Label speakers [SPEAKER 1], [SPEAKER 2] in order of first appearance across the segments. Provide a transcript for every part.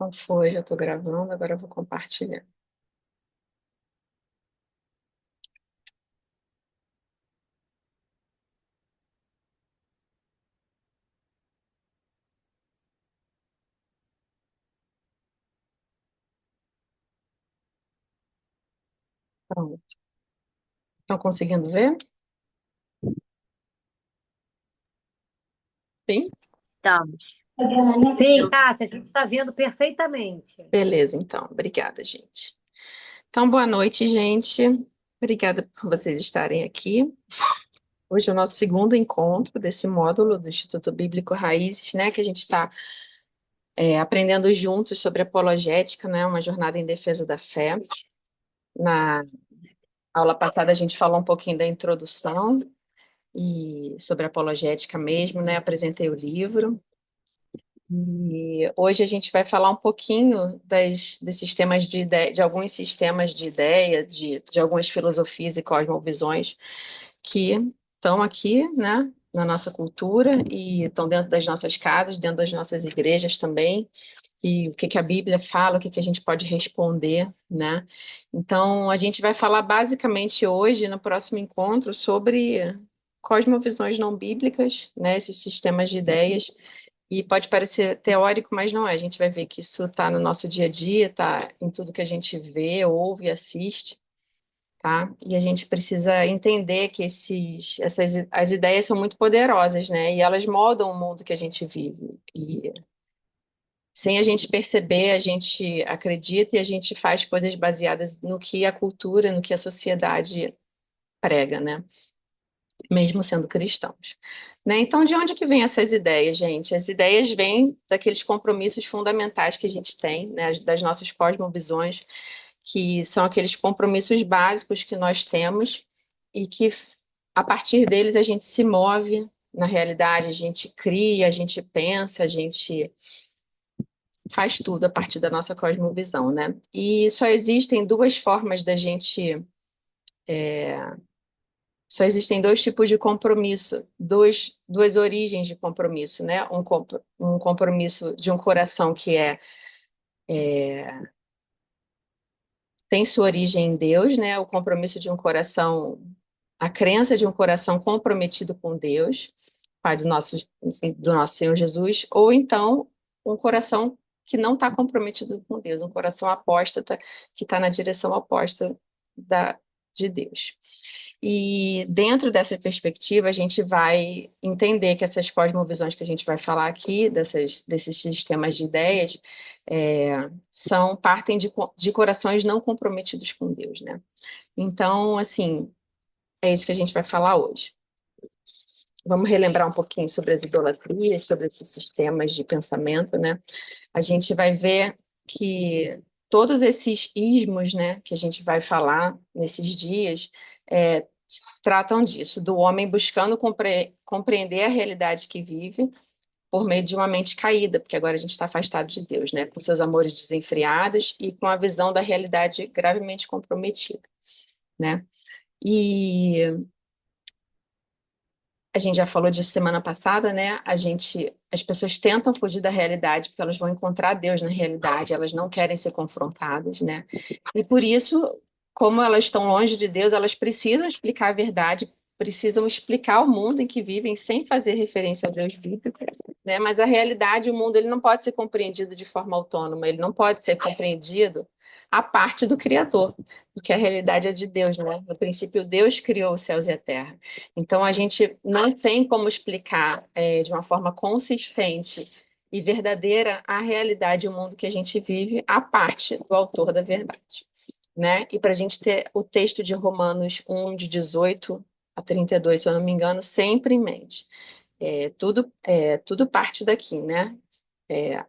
[SPEAKER 1] Não foi, já estou gravando, agora eu vou compartilhar. Pronto. Estão conseguindo ver? Sim?
[SPEAKER 2] Estamos. Sim, Cássia, a gente está vendo perfeitamente.
[SPEAKER 1] Beleza, então. Obrigada, gente. Então, boa noite, gente. Obrigada por vocês estarem aqui. Hoje é o nosso segundo encontro desse módulo do Instituto Bíblico Raízes, né? Que a gente está aprendendo juntos sobre apologética, né? Uma jornada em defesa da fé. Na aula passada a gente falou um pouquinho da introdução e sobre apologética mesmo, né? Apresentei o livro. E hoje a gente vai falar um pouquinho desses temas de alguns sistemas de ideia, de algumas filosofias e cosmovisões que estão aqui, né, na nossa cultura e estão dentro das nossas casas, dentro das nossas igrejas também, e o que que a Bíblia fala, o que que a gente pode responder, né? Então, a gente vai falar basicamente hoje, no próximo encontro, sobre cosmovisões não bíblicas, né, esses sistemas de ideias e pode parecer teórico, mas não é. A gente vai ver que isso está no nosso dia a dia, está em tudo que a gente vê, ouve, assiste, tá? E a gente precisa entender que as ideias são muito poderosas, né? E elas moldam o mundo que a gente vive. E sem a gente perceber, a gente acredita e a gente faz coisas baseadas no que a cultura, no que a sociedade prega, né? Mesmo sendo cristãos, né? Então, de onde que vêm essas ideias, gente? As ideias vêm daqueles compromissos fundamentais que a gente tem, né? Das nossas cosmovisões, que são aqueles compromissos básicos que nós temos e que, a partir deles, a gente se move na realidade, a gente cria, a gente pensa, a gente faz tudo a partir da nossa cosmovisão, né? E só existem duas formas da gente Só existem dois tipos de compromisso, duas origens de compromisso, né? Um compromisso de um coração que tem sua origem em Deus, né? O compromisso de um coração, a crença de um coração comprometido com Deus, Pai do nosso Senhor Jesus, ou então um coração que não está comprometido com Deus, um coração apóstata que está na direção oposta da, de Deus. E dentro dessa perspectiva, a gente vai entender que essas cosmovisões que a gente vai falar aqui, desses sistemas de ideias, partem de corações não comprometidos com Deus, né? Então, assim, é isso que a gente vai falar hoje. Vamos relembrar um pouquinho sobre as idolatrias, sobre esses sistemas de pensamento, né? A gente vai ver que todos esses ismos, né, que a gente vai falar nesses dias, é, tratam disso, do homem buscando compreender a realidade que vive por meio de uma mente caída, porque agora a gente está afastado de Deus, né, com seus amores desenfreados e com a visão da realidade gravemente comprometida, né? E a gente já falou disso semana passada, né? As pessoas tentam fugir da realidade porque elas vão encontrar Deus na realidade, elas não querem ser confrontadas, né? E por isso, como elas estão longe de Deus, elas precisam explicar a verdade, precisam explicar o mundo em que vivem sem fazer referência ao Deus bíblico, né? Mas a realidade, o mundo, ele não pode ser compreendido de forma autônoma, ele não pode ser compreendido à parte do Criador, porque a realidade é de Deus, né? No princípio, Deus criou os céus e a terra. Então, a gente não tem como explicar de uma forma consistente e verdadeira a realidade e o mundo que a gente vive à parte do autor da verdade, né? E para a gente ter o texto de Romanos 1, de 18 a 32, se eu não me engano, sempre em mente. Tudo parte daqui, né?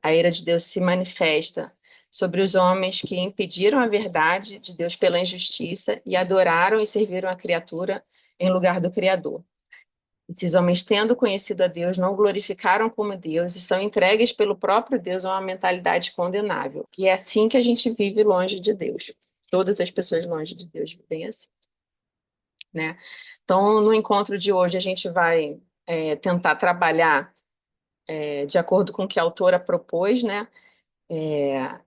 [SPEAKER 1] A ira de Deus se manifesta sobre os homens que impediram a verdade de Deus pela injustiça e adoraram e serviram a criatura em lugar do Criador. Esses homens, tendo conhecido a Deus, não glorificaram como Deus e são entregues pelo próprio Deus a uma mentalidade condenável. E é assim que a gente vive longe de Deus. Todas as pessoas longe de Deus vivem assim, né? Então, no encontro de hoje, a gente vai tentar trabalhar de acordo com o que a autora propôs, né?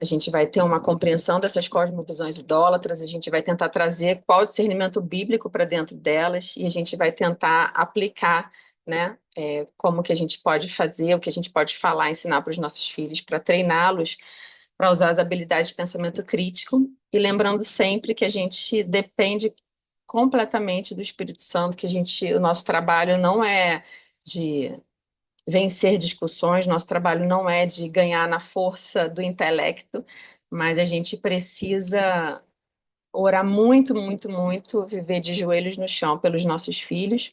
[SPEAKER 1] A gente vai ter uma compreensão dessas cosmovisões idólatras, a gente vai tentar trazer qual o discernimento bíblico para dentro delas e a gente vai tentar aplicar, né, como que a gente pode fazer, o que a gente pode falar, ensinar para os nossos filhos, para treiná-los, para usar as habilidades de pensamento crítico e lembrando sempre que a gente depende completamente do Espírito Santo, que o nosso trabalho não é de vencer discussões, nosso trabalho não é de ganhar na força do intelecto, mas a gente precisa orar muito, muito, muito, viver de joelhos no chão pelos nossos filhos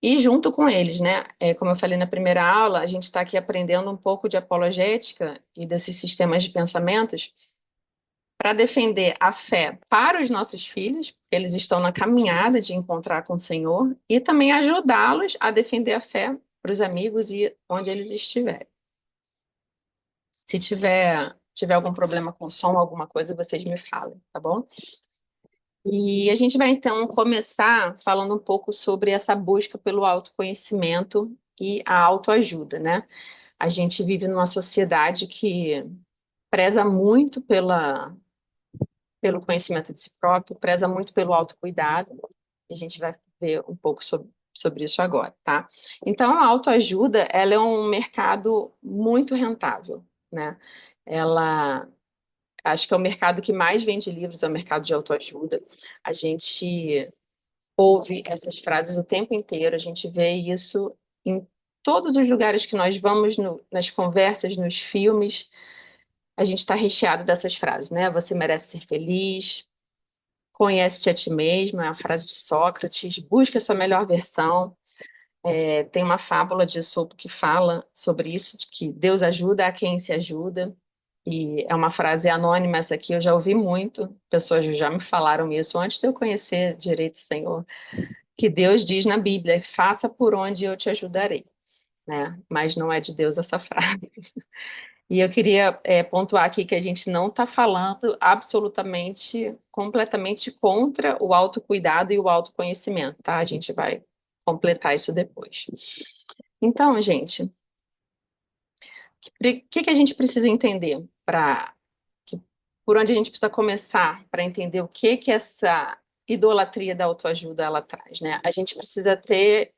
[SPEAKER 1] e junto com eles, né? Como eu falei na primeira aula, a gente está aqui aprendendo um pouco de apologética e desses sistemas de pensamentos para defender a fé para os nossos filhos, eles estão na caminhada de encontrar com o Senhor, e também ajudá-los a defender a fé para os amigos e onde eles estiverem. Se tiver algum problema com som, alguma coisa, vocês me falem, tá bom? E a gente vai então começar falando um pouco sobre essa busca pelo autoconhecimento e a autoajuda, né? A gente vive numa sociedade que preza muito pelo conhecimento de si próprio, preza muito pelo autocuidado. E a gente vai ver um pouco sobre isso agora, tá? Então, a autoajuda, ela é um mercado muito rentável, né? Ela, acho que é o mercado que mais vende livros, é o mercado de autoajuda. A gente ouve essas frases o tempo inteiro, a gente vê isso em todos os lugares que nós vamos, nas conversas, nos filmes, a gente está recheado dessas frases, né? Você merece ser feliz, conhece-te a ti mesmo, é a frase de Sócrates, busca a sua melhor versão. Tem uma fábula de Esopo que fala sobre isso, de que Deus ajuda a quem se ajuda. E é uma frase anônima essa aqui, eu já ouvi muito, pessoas já me falaram isso antes de eu conhecer direito o Senhor, que Deus diz na Bíblia, faça por onde eu te ajudarei, né? Mas não é de Deus essa frase. E eu queria pontuar aqui que a gente não está falando absolutamente, completamente contra o autocuidado e o autoconhecimento, tá? A gente vai completar isso depois. Então, gente, o que a gente precisa entender por onde a gente precisa começar para entender o que essa idolatria da autoajuda ela traz, né? A gente precisa ter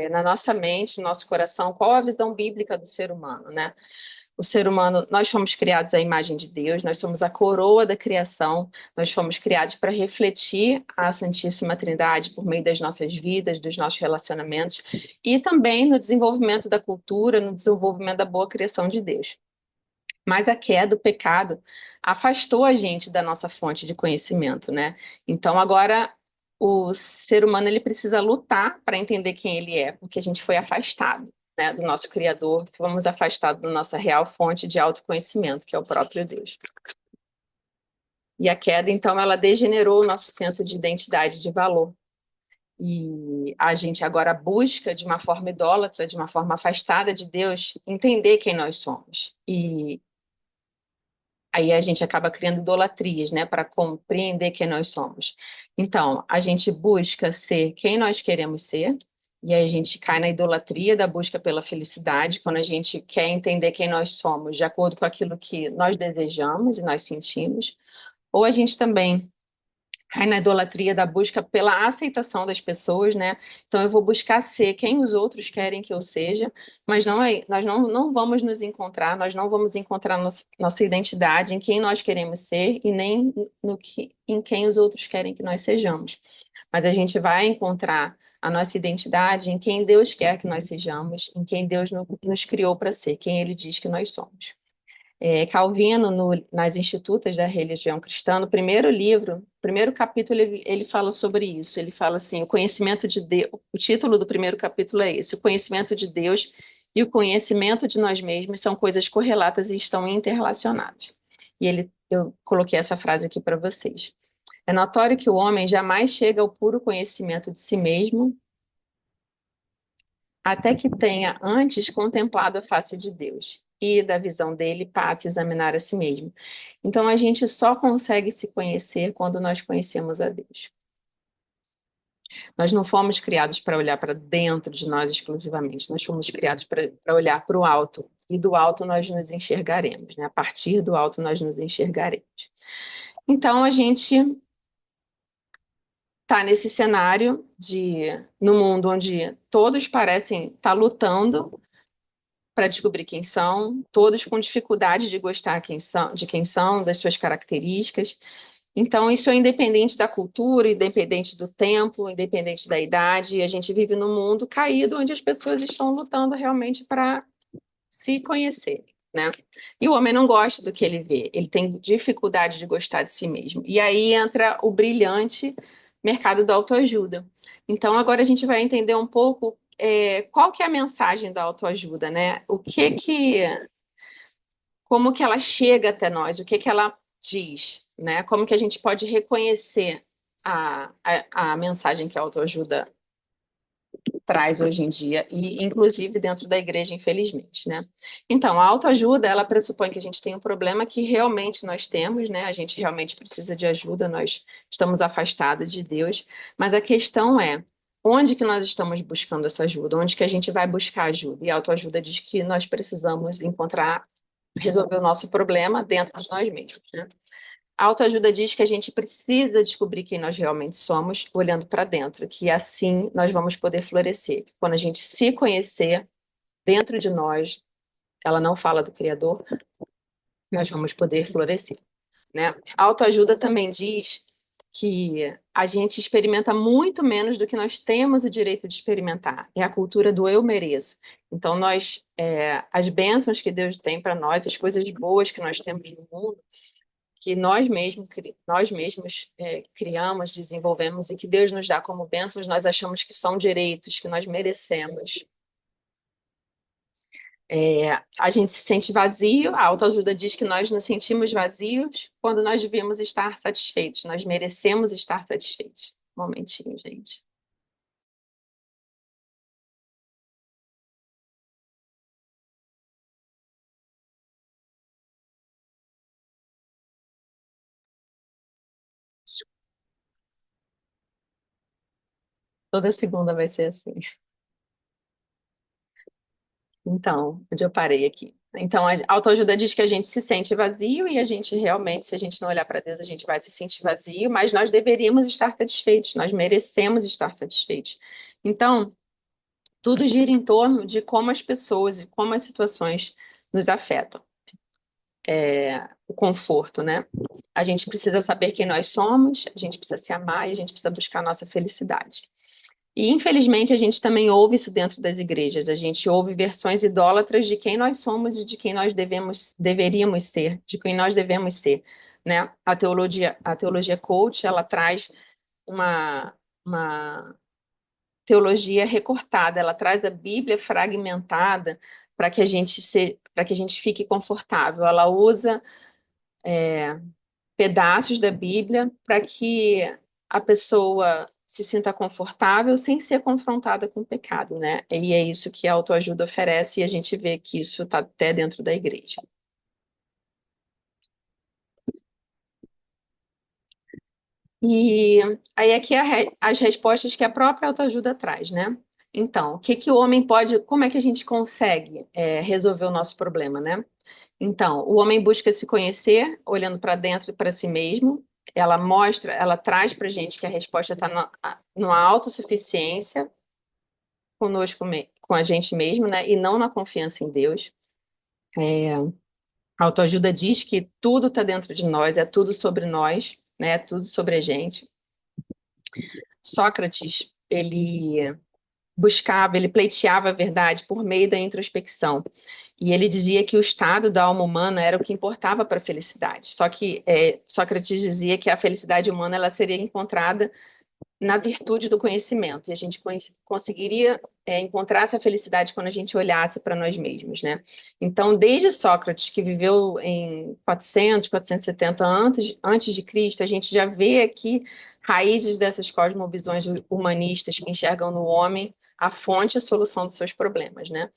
[SPEAKER 1] na nossa mente, no nosso coração, qual a visão bíblica do ser humano, né? O ser humano, nós fomos criados à imagem de Deus, nós somos a coroa da criação, nós fomos criados para refletir a Santíssima Trindade por meio das nossas vidas, dos nossos relacionamentos e também no desenvolvimento da cultura, no desenvolvimento da boa criação de Deus. Mas a queda, o pecado, afastou a gente da nossa fonte de conhecimento, né? Então agora o ser humano ele precisa lutar para entender quem ele é, porque a gente foi afastado, né, do nosso Criador, fomos afastados da nossa real fonte de autoconhecimento, que é o próprio Deus. E a queda, então, ela degenerou o nosso senso de identidade, de valor. E a gente agora busca, de uma forma idólatra, de uma forma afastada de Deus, entender quem nós somos. E aí a gente acaba criando idolatrias, né, para compreender quem nós somos. Então, a gente busca ser quem nós queremos ser, e aí a gente cai na idolatria da busca pela felicidade, quando a gente quer entender quem nós somos, de acordo com aquilo que nós desejamos e nós sentimos. Ou a gente também cai na idolatria da busca pela aceitação das pessoas, né? Então eu vou buscar ser quem os outros querem que eu seja, mas nós não vamos nos encontrar, nós não vamos encontrar nossa identidade em quem nós queremos ser e nem em quem os outros querem que nós sejamos. Mas a gente vai encontrar a nossa identidade em quem Deus quer que nós sejamos, em quem Deus nos criou para ser, quem Ele diz que nós somos. Calvino, nas Institutas da Religião Cristã, no primeiro livro, primeiro capítulo, ele fala sobre isso. Ele fala assim: o conhecimento de Deus. O título do primeiro capítulo é esse: o conhecimento de Deus e o conhecimento de nós mesmos são coisas correlatas e estão interrelacionadas. Eu coloquei essa frase aqui para vocês. É notório que o homem jamais chega ao puro conhecimento de si mesmo até que tenha antes contemplado a face de Deus e da visão dele passe a examinar a si mesmo. Então a gente só consegue se conhecer quando nós conhecemos a Deus. Nós não fomos criados para olhar para dentro de nós exclusivamente, nós fomos criados para olhar para o alto. e do alto nós nos enxergaremos, né? A partir do alto nós nos enxergaremos. Então, a gente está nesse cenário no mundo onde todos parecem estar lutando para descobrir quem são, todos com dificuldade de gostar de quem são, das suas características. Então, isso é independente da cultura, independente do tempo, independente da idade. A gente vive num mundo caído onde as pessoas estão lutando realmente para se conhecer, né? E o homem não gosta do que ele vê, ele tem dificuldade de gostar de si mesmo. E aí entra o brilhante mercado da autoajuda. Então, agora a gente vai entender um pouco qual que é a mensagem da autoajuda, né? Como que ela chega até nós, o que que ela diz, né? Como que a gente pode reconhecer a mensagem que a autoajuda traz hoje em dia, e inclusive dentro da igreja, infelizmente, né? Então, a autoajuda, ela pressupõe que a gente tem um problema que realmente nós temos, né? A gente realmente precisa de ajuda, nós estamos afastados de Deus, mas a questão é, onde que nós estamos buscando essa ajuda? Onde que a gente vai buscar ajuda? E a autoajuda diz que nós precisamos resolver o nosso problema dentro de nós mesmos, né? A autoajuda diz que a gente precisa descobrir quem nós realmente somos, olhando para dentro, que assim nós vamos poder florescer. Quando a gente se conhecer dentro de nós, ela não fala do Criador, nós vamos poder florescer, né? A autoajuda também diz que a gente experimenta muito menos do que nós temos o direito de experimentar. É a cultura do eu mereço. Então, as bênçãos que Deus tem para nós, as coisas boas que nós temos no mundo, que nós mesmos criamos, desenvolvemos e que Deus nos dá como bênçãos, nós achamos que são direitos, que nós merecemos. A gente se sente vazio, a autoajuda diz que nós nos sentimos vazios quando nós devíamos estar satisfeitos, nós merecemos estar satisfeitos. Um momentinho, gente. Toda segunda vai ser assim. Então, onde eu parei aqui? Então, a autoajuda diz que a gente se sente vazio e a gente realmente, se a gente não olhar para Deus, a gente vai se sentir vazio, mas nós deveríamos estar satisfeitos, nós merecemos estar satisfeitos. Então, tudo gira em torno de como as pessoas e como as situações nos afetam. O conforto, né? A gente precisa saber quem nós somos, a gente precisa se amar e a gente precisa buscar a nossa felicidade. E, infelizmente, a gente também ouve isso dentro das igrejas. A gente ouve versões idólatras de quem nós somos e de quem nós deveríamos ser, de quem nós devemos ser, né? A teologia coach, ela traz uma teologia recortada, ela traz a Bíblia fragmentada para que a gente fique confortável. Ela usa pedaços da Bíblia para que a pessoa se sinta confortável sem ser confrontada com o pecado, né? E é isso que a autoajuda oferece e a gente vê que isso está até dentro da igreja. E aí aqui as respostas que a própria autoajuda traz, né? Então, o que que o homem pode, como é que a gente consegue resolver o nosso problema, né? Então, o homem busca se conhecer, olhando para dentro e para si mesmo. Ela traz para a gente que a resposta está numa autossuficiência com a gente mesmo, né? E não na confiança em Deus. A autoajuda diz que tudo está dentro de nós, é tudo sobre nós, né? É tudo sobre a gente. Sócrates, ele pleiteava a verdade por meio da introspecção. E ele dizia que o estado da alma humana era o que importava para a felicidade. Só que Sócrates dizia que a felicidade humana ela seria encontrada na virtude do conhecimento. E a gente conseguiria encontrar essa felicidade quando a gente olhasse para nós mesmos, né? Então, desde Sócrates, que viveu em 470 antes de Cristo, a gente já vê aqui raízes dessas cosmovisões humanistas que enxergam no homem a fonte e a solução dos seus problemas, né?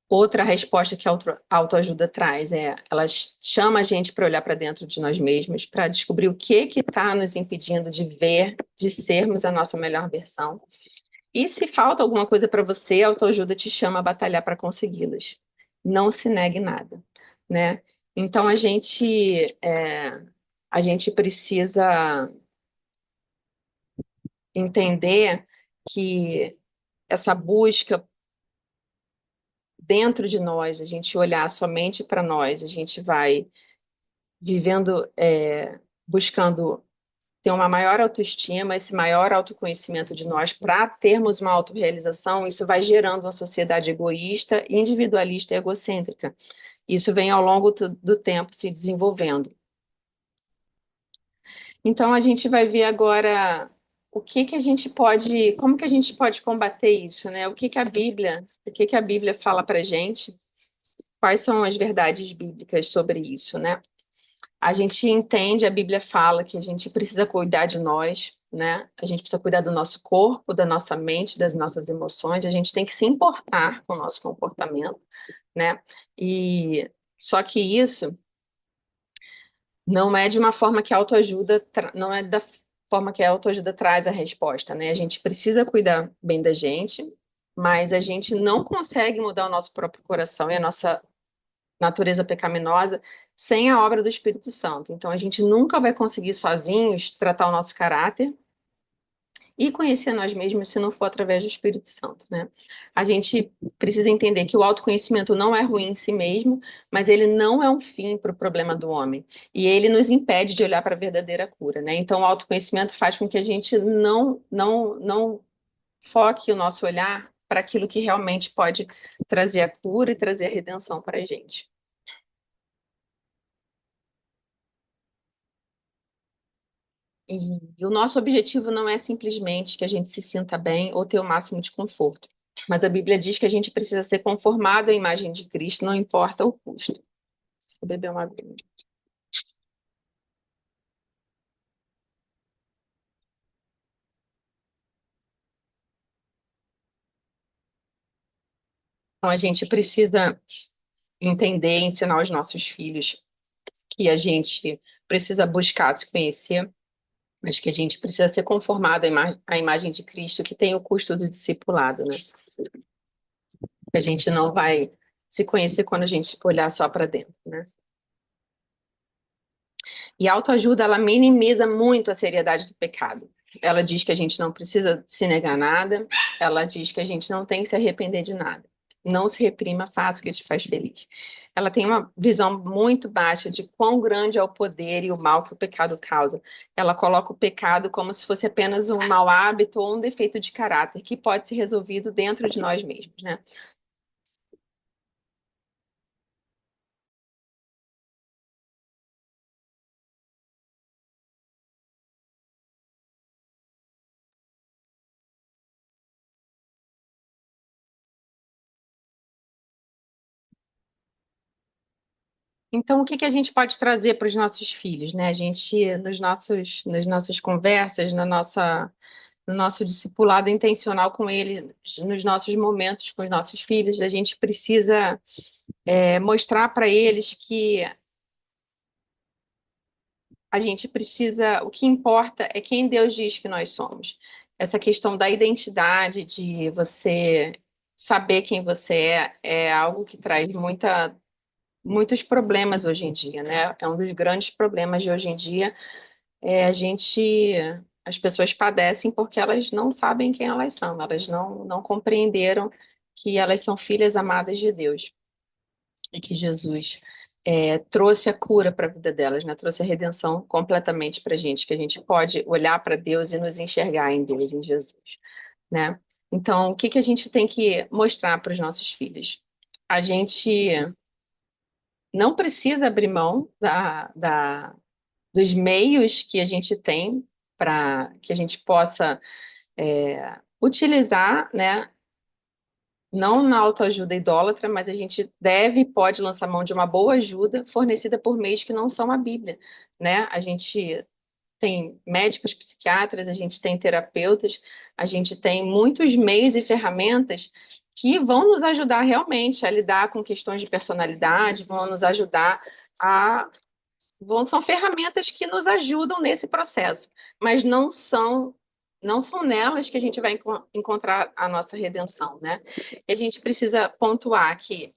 [SPEAKER 1] Outra resposta que a autoajuda traz ela chama a gente para olhar para dentro de nós mesmos, para descobrir o que está nos impedindo de ver, de sermos a nossa melhor versão. E se falta alguma coisa para você, a autoajuda te chama a batalhar para consegui-las. Não se negue nada, né? Então a gente precisa entender que essa busca dentro de nós, a gente olhar somente para nós, a gente vai vivendo, buscando ter uma maior autoestima, esse maior autoconhecimento de nós, para termos uma autorrealização, isso vai gerando uma sociedade egoísta, individualista e egocêntrica. Isso vem ao longo do tempo se desenvolvendo. Então a gente vai ver agora o que que a gente pode, como que a gente pode combater isso, né? O que a Bíblia fala para gente? Quais são as verdades bíblicas sobre isso, né? A gente entende, a Bíblia fala que a gente precisa cuidar de nós, né? A gente precisa cuidar do nosso corpo, da nossa mente, das nossas emoções. A gente tem que se importar com o nosso comportamento, né? E só que isso não é de uma forma que a autoajuda, não é da forma que a autoajuda traz a resposta, né? A gente precisa cuidar bem da gente, mas a gente não consegue mudar o nosso próprio coração e a nossa natureza pecaminosa sem a obra do Espírito Santo. Então a gente nunca vai conseguir sozinhos tratar o nosso caráter e conhecer nós mesmos se não for através do Espírito Santo, né? A gente precisa entender que o autoconhecimento não é ruim em si mesmo, mas ele não é um fim para o problema do homem. E ele nos impede de olhar para a verdadeira cura, né? Então o autoconhecimento faz com que a gente não foque o nosso olhar para aquilo que realmente pode trazer a cura e trazer a redenção para a gente. E o nosso objetivo não é simplesmente que a gente se sinta bem ou ter o máximo de conforto. Mas a Bíblia diz que a gente precisa ser conformado à imagem de Cristo, não importa o custo. Vou beber uma aguinha. Então a gente precisa entender e ensinar aos nossos filhos que a gente precisa buscar se conhecer, mas que a gente precisa ser conformado à imagem de Cristo, que tem o custo do discipulado, né? Que a gente não vai se conhecer quando a gente olhar só para dentro, né? E a autoajuda, ela minimiza muito a seriedade do pecado. Ela diz que a gente não precisa se negar nada, ela diz que a gente não tem que se arrepender de nada. Não se reprima, faça o que te faz feliz. Ela tem uma visão muito baixa de quão grande é o poder e o mal que o pecado causa. Ela coloca o pecado como se fosse apenas um mau hábito ou um defeito de caráter que pode ser resolvido dentro de nós mesmos, né? Então, o que que a gente pode trazer para os nossos filhos, né? A gente, nas nossas conversas, no nosso discipulado intencional com ele, nos nossos momentos com os nossos filhos, a gente precisa, mostrar para eles que a gente precisa, o que importa é quem Deus diz que nós somos. Essa questão da identidade, de você saber quem você é algo que traz muitos problemas hoje em dia, né? É um dos grandes problemas de hoje em dia. As pessoas padecem porque elas não sabem quem elas são, elas não compreenderam que elas são filhas amadas de Deus e que Jesus trouxe a cura para a vida delas, né? Trouxe a redenção completamente para a gente, que a gente pode olhar para Deus e nos enxergar em Deus, em Jesus, né? Então, o que que a gente tem que mostrar para os nossos filhos? A gente não precisa abrir mão dos meios que a gente tem para que a gente possa utilizar, né? Não na autoajuda idólatra, mas a gente deve e pode lançar mão de uma boa ajuda fornecida por meios que não são a Bíblia, né? A gente tem médicos, psiquiatras, a gente tem terapeutas, a gente tem muitos meios e ferramentas que vão nos ajudar realmente a lidar com questões de personalidade, vão nos ajudar a são ferramentas que nos ajudam nesse processo, mas não são não são nelas que a gente vai encontrar a nossa redenção, né? E a gente precisa pontuar que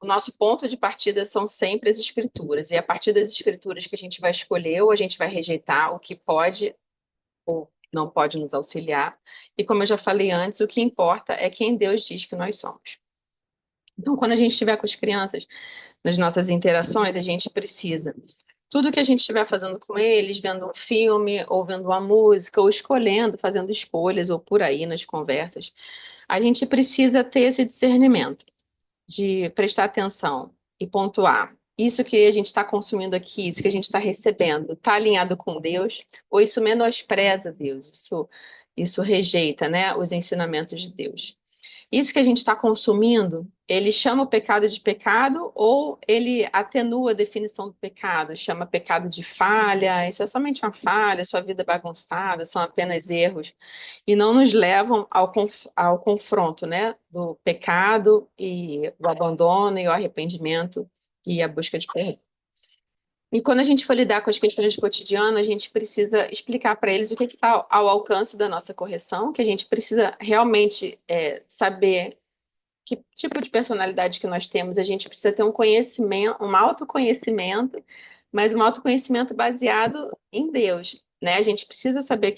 [SPEAKER 1] o nosso ponto de partida são sempre as escrituras, e a partir das escrituras que a gente vai escolher ou a gente vai rejeitar o que pode ou não pode nos auxiliar. E como eu já falei antes, o que importa é quem Deus diz que nós somos. Então, quando a gente estiver com as crianças, nas nossas interações, a gente precisa. Tudo que a gente estiver fazendo com eles, vendo um filme, ou vendo uma música, ou escolhendo, fazendo escolhas, ou por aí nas conversas, a gente precisa ter esse discernimento de prestar atenção e pontuar. Isso que a gente está consumindo aqui, isso que a gente está recebendo, está alinhado com Deus, ou isso menospreza Deus, isso rejeita, né, os ensinamentos de Deus. Isso que a gente está consumindo, ele chama o pecado de pecado ou ele atenua a definição do pecado, chama pecado de falha, isso é somente uma falha, sua vida é bagunçada, são apenas erros, e não nos levam ao confronto, né, do pecado e o abandono e o arrependimento e a busca de perdão. E quando a gente for lidar com as questões do cotidiano, a gente precisa explicar para eles o que está ao alcance da nossa correção, que a gente precisa realmente saber que tipo de personalidade que nós temos. A gente precisa ter um conhecimento, um autoconhecimento, mas um autoconhecimento baseado em Deus, né? A gente precisa saber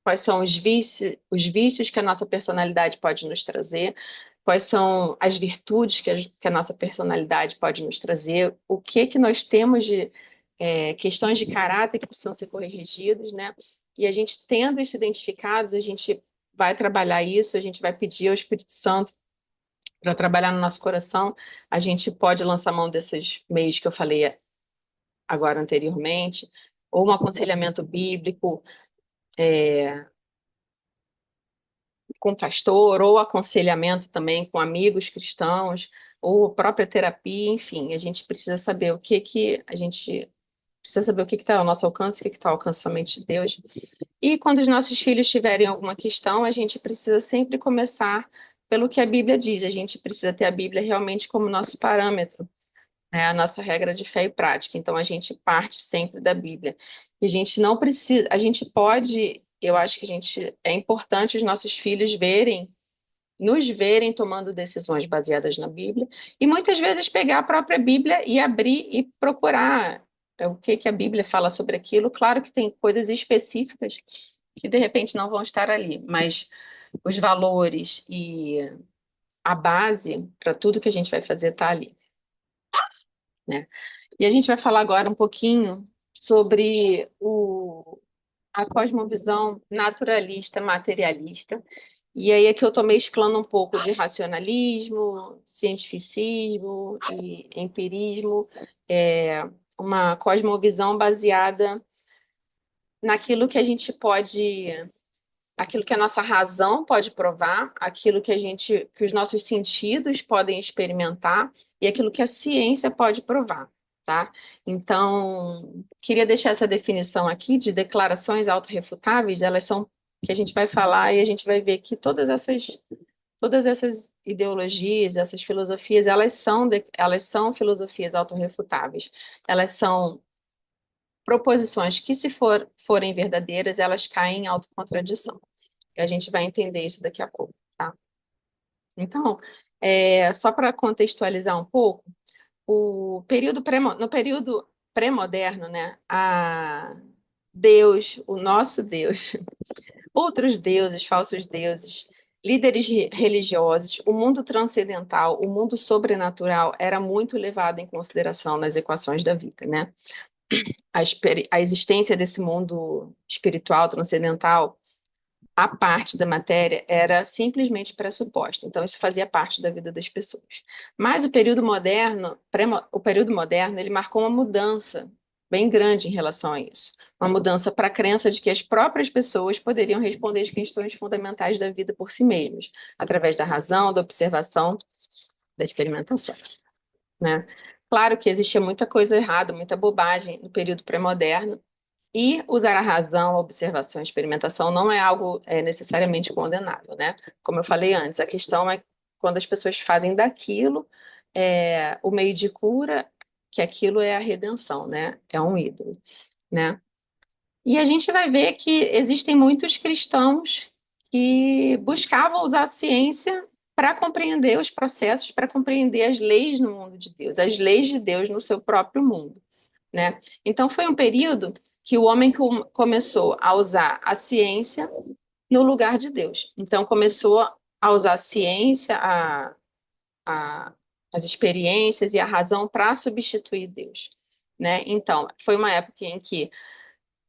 [SPEAKER 1] quais são os vícios que a nossa personalidade pode nos trazer, quais são as virtudes que a nossa personalidade pode nos trazer, o que que nós temos de questões de caráter que precisam ser corrigidos, né? E a gente tendo isso identificados, a gente vai trabalhar isso, a gente vai pedir ao Espírito Santo para trabalhar no nosso coração. A gente pode lançar mão desses meios que eu falei agora anteriormente, ou um aconselhamento bíblico, com pastor, ou aconselhamento também com amigos cristãos, ou própria terapia, enfim, a gente precisa saber o que que a gente precisa saber o que está ao nosso alcance, o que está ao alcance somente de Deus. E quando os nossos filhos tiverem alguma questão, a gente precisa sempre começar pelo que a Bíblia diz. A gente precisa ter a Bíblia realmente como nosso parâmetro, né? A nossa regra de fé e prática. Então a gente parte sempre da Bíblia. E a gente não precisa, a gente pode, eu acho que é importante os nossos filhos nos verem tomando decisões baseadas na Bíblia, e muitas vezes pegar a própria Bíblia e abrir e procurar o que que a Bíblia fala sobre aquilo. Claro que tem coisas específicas que de repente não vão estar ali, mas os valores e a base para tudo que a gente vai fazer está ali, né? E a gente vai falar agora um pouquinho sobre a cosmovisão naturalista, materialista. E aí é que eu estou mesclando um pouco de racionalismo, cientificismo e empirismo, uma cosmovisão baseada naquilo que a gente pode, aquilo que a nossa razão pode provar, aquilo que os nossos sentidos podem experimentar e aquilo que a ciência pode provar, tá? Então, queria deixar essa definição aqui de declarações autorrefutáveis, elas são que a gente vai falar e a gente vai ver que todas essas ideologias, essas filosofias, elas são filosofias autorrefutáveis. Elas são proposições que, se forem verdadeiras, elas caem em autocontradição. E a gente vai entender isso daqui a pouco, tá? Então, só para contextualizar um pouco, no período pré-moderno, né, Deus, o nosso Deus, outros deuses, falsos deuses, líderes religiosos, o mundo transcendental, o mundo sobrenatural era muito levado em consideração nas equações da vida, né? A existência desse mundo espiritual transcendental, a parte da matéria, era simplesmente pressuposta. Então, isso fazia parte da vida das pessoas. Mas o período moderno, ele marcou uma mudança bem grande em relação a isso. Uma mudança para a crença de que as próprias pessoas poderiam responder às questões fundamentais da vida por si mesmas, através da razão, da observação, da experimentação, né? Claro que existia muita coisa errada, muita bobagem no período pré-moderno, e usar a razão, a observação, a experimentação não é algo necessariamente condenável, né? Como eu falei antes, a questão é quando as pessoas fazem daquilo o meio de cura, que aquilo é a redenção, né? É um ídolo, né? E a gente vai ver que existem muitos cristãos que buscavam usar a ciência para compreender os processos, para compreender as leis no mundo de Deus, as leis de Deus no seu próprio mundo, né? Então foi um período que o homem começou a usar a ciência no lugar de Deus. Então começou a usar a ciência, a, as experiências e a razão para substituir Deus, né? Então foi uma época em que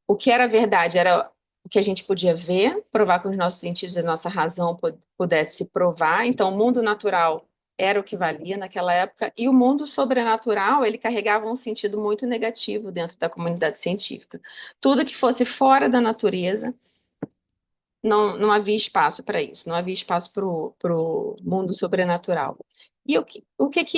[SPEAKER 1] o que era verdade era o que a gente podia ver, provar com os nossos sentidos e a nossa razão pudesse provar. Então, o mundo natural era o que valia naquela época, e o mundo sobrenatural, ele carregava um sentido muito negativo dentro da comunidade científica. Tudo que fosse fora da natureza, não havia espaço para isso, não havia espaço para o mundo sobrenatural. E o que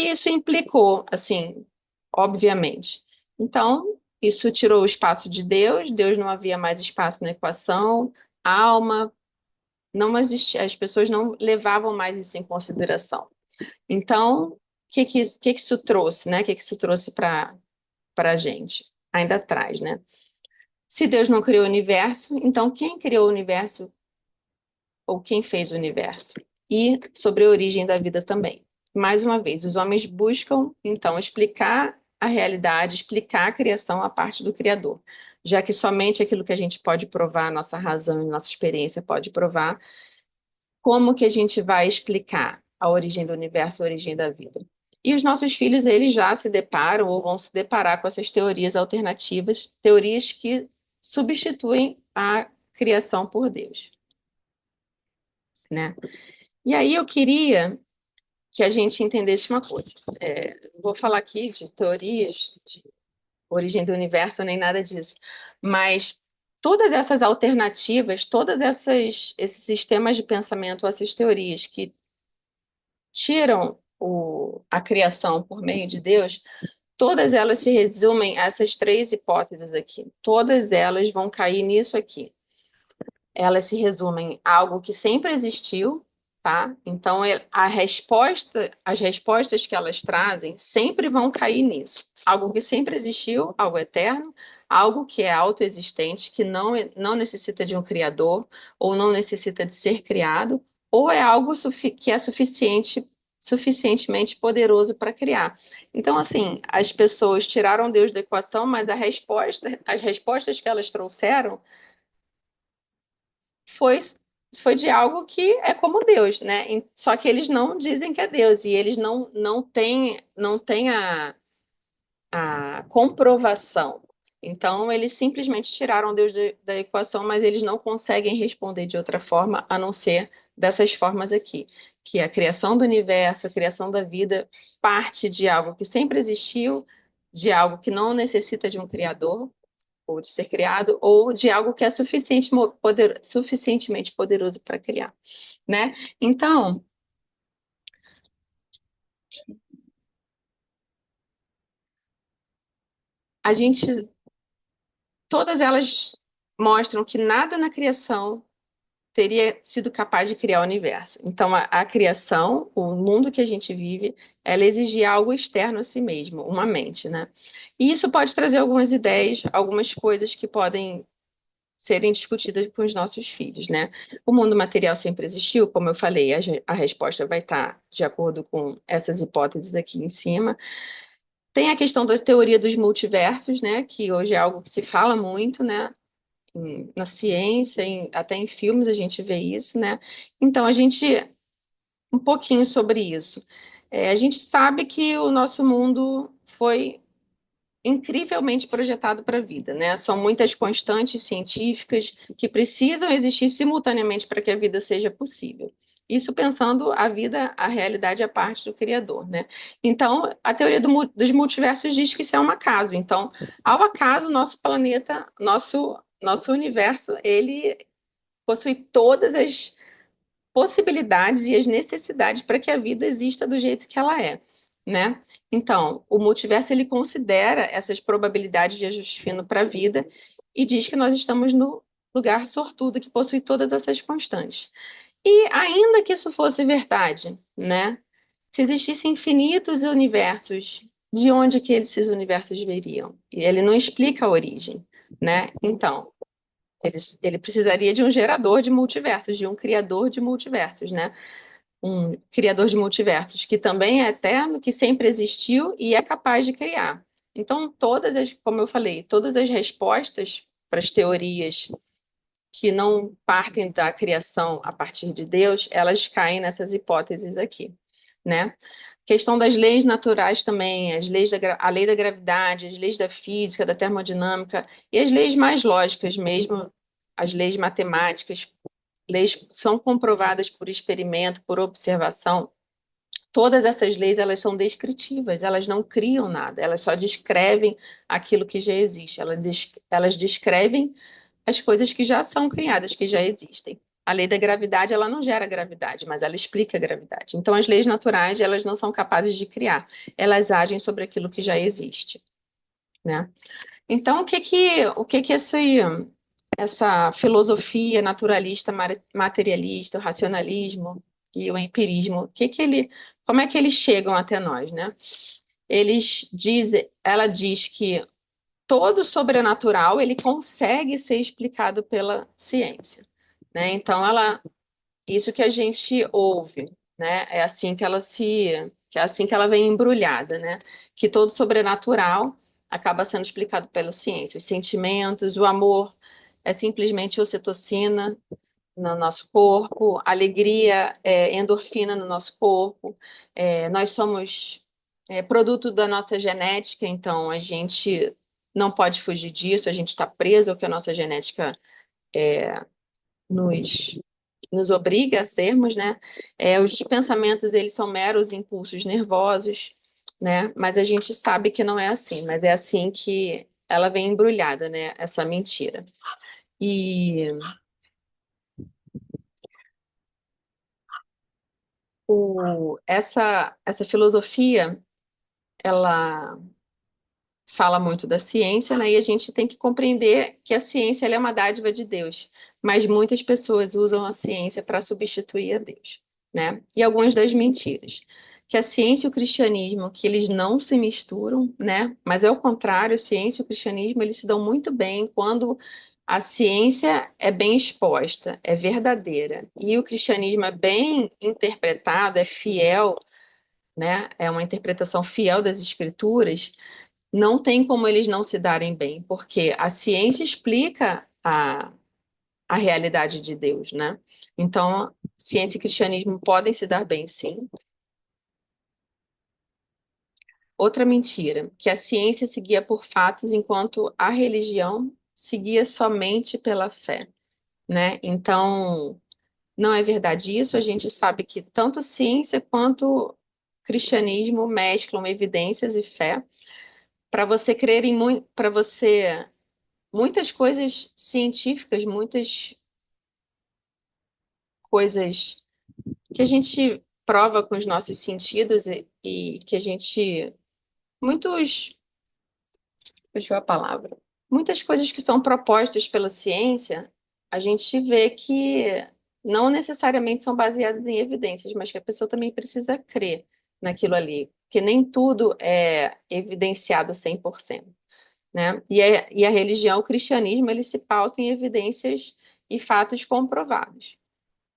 [SPEAKER 1] isso implicou, assim, obviamente? Então, isso tirou o espaço de Deus, Deus não havia mais espaço na equação, alma, não existia, as pessoas não levavam mais isso em consideração. Então, o que que isso trouxe, né? O que que isso trouxe para a gente? Ainda traz, né? Se Deus não criou o universo, então quem criou o universo ou quem fez o universo, e sobre a origem da vida também. Mais uma vez, os homens buscam, então, explicar a realidade, explicar a criação a parte do Criador, já que somente aquilo que a gente pode provar, nossa razão e nossa experiência pode provar, como que a gente vai explicar a origem do universo, a origem da vida? E os nossos filhos, eles já se deparam ou vão se deparar com essas teorias alternativas, teorias que substituem a criação por Deus, né? E aí eu queria que a gente entendesse uma coisa. Vou falar aqui de teorias de origem do universo, nem nada disso, mas todas essas alternativas, esses sistemas de pensamento, essas teorias que tiram a criação por meio de Deus, todas elas se resumem a essas três hipóteses aqui. Todas elas vão cair nisso aqui. Elas se resumem a algo que sempre existiu, tá? Então, as respostas que elas trazem sempre vão cair nisso. Algo que sempre existiu, algo eterno, algo que é autoexistente, que não necessita de um criador, ou não necessita de ser criado, ou é algo que é suficientemente poderoso para criar. Então, assim, as pessoas tiraram Deus da equação, mas as respostas que elas trouxeram foi, foi de algo que é como Deus, né? Só que eles não dizem que é Deus e eles não têm a comprovação. Então, eles simplesmente tiraram Deus da equação, mas eles não conseguem responder de outra forma a não ser dessas formas aqui, que a criação do universo, a criação da vida, parte de algo que sempre existiu, de algo que não necessita de um criador, ou de ser criado, ou de algo que é suficientemente poderoso para criar, né? Então, a gente, todas elas mostram que nada na criação teria sido capaz de criar o universo. Então, a criação, o mundo que a gente vive, ela exigia algo externo a si mesmo, uma mente, né? E isso pode trazer algumas ideias, algumas coisas que podem serem discutidas com os nossos filhos, né? O mundo material sempre existiu, como eu falei, a resposta vai estar de acordo com essas hipóteses aqui em cima. Tem a questão da teoria dos multiversos, né? Que hoje é algo que se fala muito, né? Na ciência, até em filmes a gente vê isso, né? Então, um pouquinho sobre isso. A gente sabe que o nosso mundo foi incrivelmente projetado para a vida, né? São muitas constantes científicas que precisam existir simultaneamente para que a vida seja possível. Isso pensando a vida, a realidade à parte do Criador, né? Então, a teoria dos multiversos diz que isso é um acaso. Então, ao acaso, nosso planeta, nosso universo, ele possui todas as possibilidades e as necessidades para que a vida exista do jeito que ela é, né? Então, o multiverso ele considera essas probabilidades de ajuste fino para a vida e diz que nós estamos no lugar sortudo que possui todas essas constantes. E ainda que isso fosse verdade, né? Se existissem infinitos universos, de onde que esses universos viriam? E ele não explica a origem, né? Então, Ele precisaria de um gerador de multiversos, de um criador de multiversos, né? Um criador de multiversos que também é eterno, que sempre existiu e é capaz de criar. Então, como eu falei, todas as respostas para as teorias que não partem da criação a partir de Deus, elas caem nessas hipóteses aqui, né? Questão das leis naturais também, a lei da gravidade, as leis da física, da termodinâmica e as leis mais lógicas mesmo, as leis matemáticas, leis são comprovadas por experimento, por observação. Todas essas leis, elas são descritivas, elas não criam nada, elas só descrevem aquilo que já existe, elas descrevem as coisas que já são criadas, que já existem. A lei da gravidade, ela não gera gravidade, mas ela explica a gravidade. Então, as leis naturais, elas não são capazes de criar, elas agem sobre aquilo que já existe, né? Então, o que que essa filosofia naturalista, materialista, o racionalismo e o empirismo, como é que eles chegam até nós, né? Ela diz que todo sobrenatural ele consegue ser explicado pela ciência, né? Então isso que a gente ouve, né? Que é assim que ela vem embrulhada, né? Que todo sobrenatural acaba sendo explicado pela ciência. Os sentimentos, o amor é simplesmente ocitocina no nosso corpo, alegria é endorfina no nosso corpo. Nós somos produto da nossa genética, então a gente não pode fugir disso, a gente está preso ao que a nossa genética nos, nos obriga a sermos, né? Os pensamentos, eles são meros impulsos nervosos, né? Mas a gente sabe que não é assim, mas é assim que ela vem embrulhada, né? Essa mentira. E essa filosofia, ela fala muito da ciência, né? E a gente tem que compreender que a ciência ela é uma dádiva de Deus, mas muitas pessoas usam a ciência para substituir a Deus, né? E algumas das mentiras. Que a ciência e o cristianismo, que eles não se misturam, né? Mas é o contrário, a ciência e o cristianismo, eles se dão muito bem quando a ciência é bem exposta, é verdadeira, e o cristianismo é bem interpretado, é fiel, né? É uma interpretação fiel das escrituras. Não tem como eles não se darem bem, porque a ciência explica a realidade de Deus, né? Então, ciência e cristianismo podem se dar bem, sim. Outra mentira, que a ciência seguia por fatos enquanto a religião seguia somente pela fé, né? Então, não é verdade isso. A gente sabe que tanto ciência quanto cristianismo mesclam evidências e fé para você crer em muito, para você muitas coisas científicas, muitas coisas que a gente prova com os nossos sentidos e que a gente. Muitos. Deixa eu ver a palavra. Muitas coisas que são propostas pela ciência, a gente vê que não necessariamente são baseadas em evidências, mas que a pessoa também precisa crer naquilo ali, porque nem tudo é evidenciado 100%, né? E a religião, o cristianismo, ele se pauta em evidências e fatos comprovados,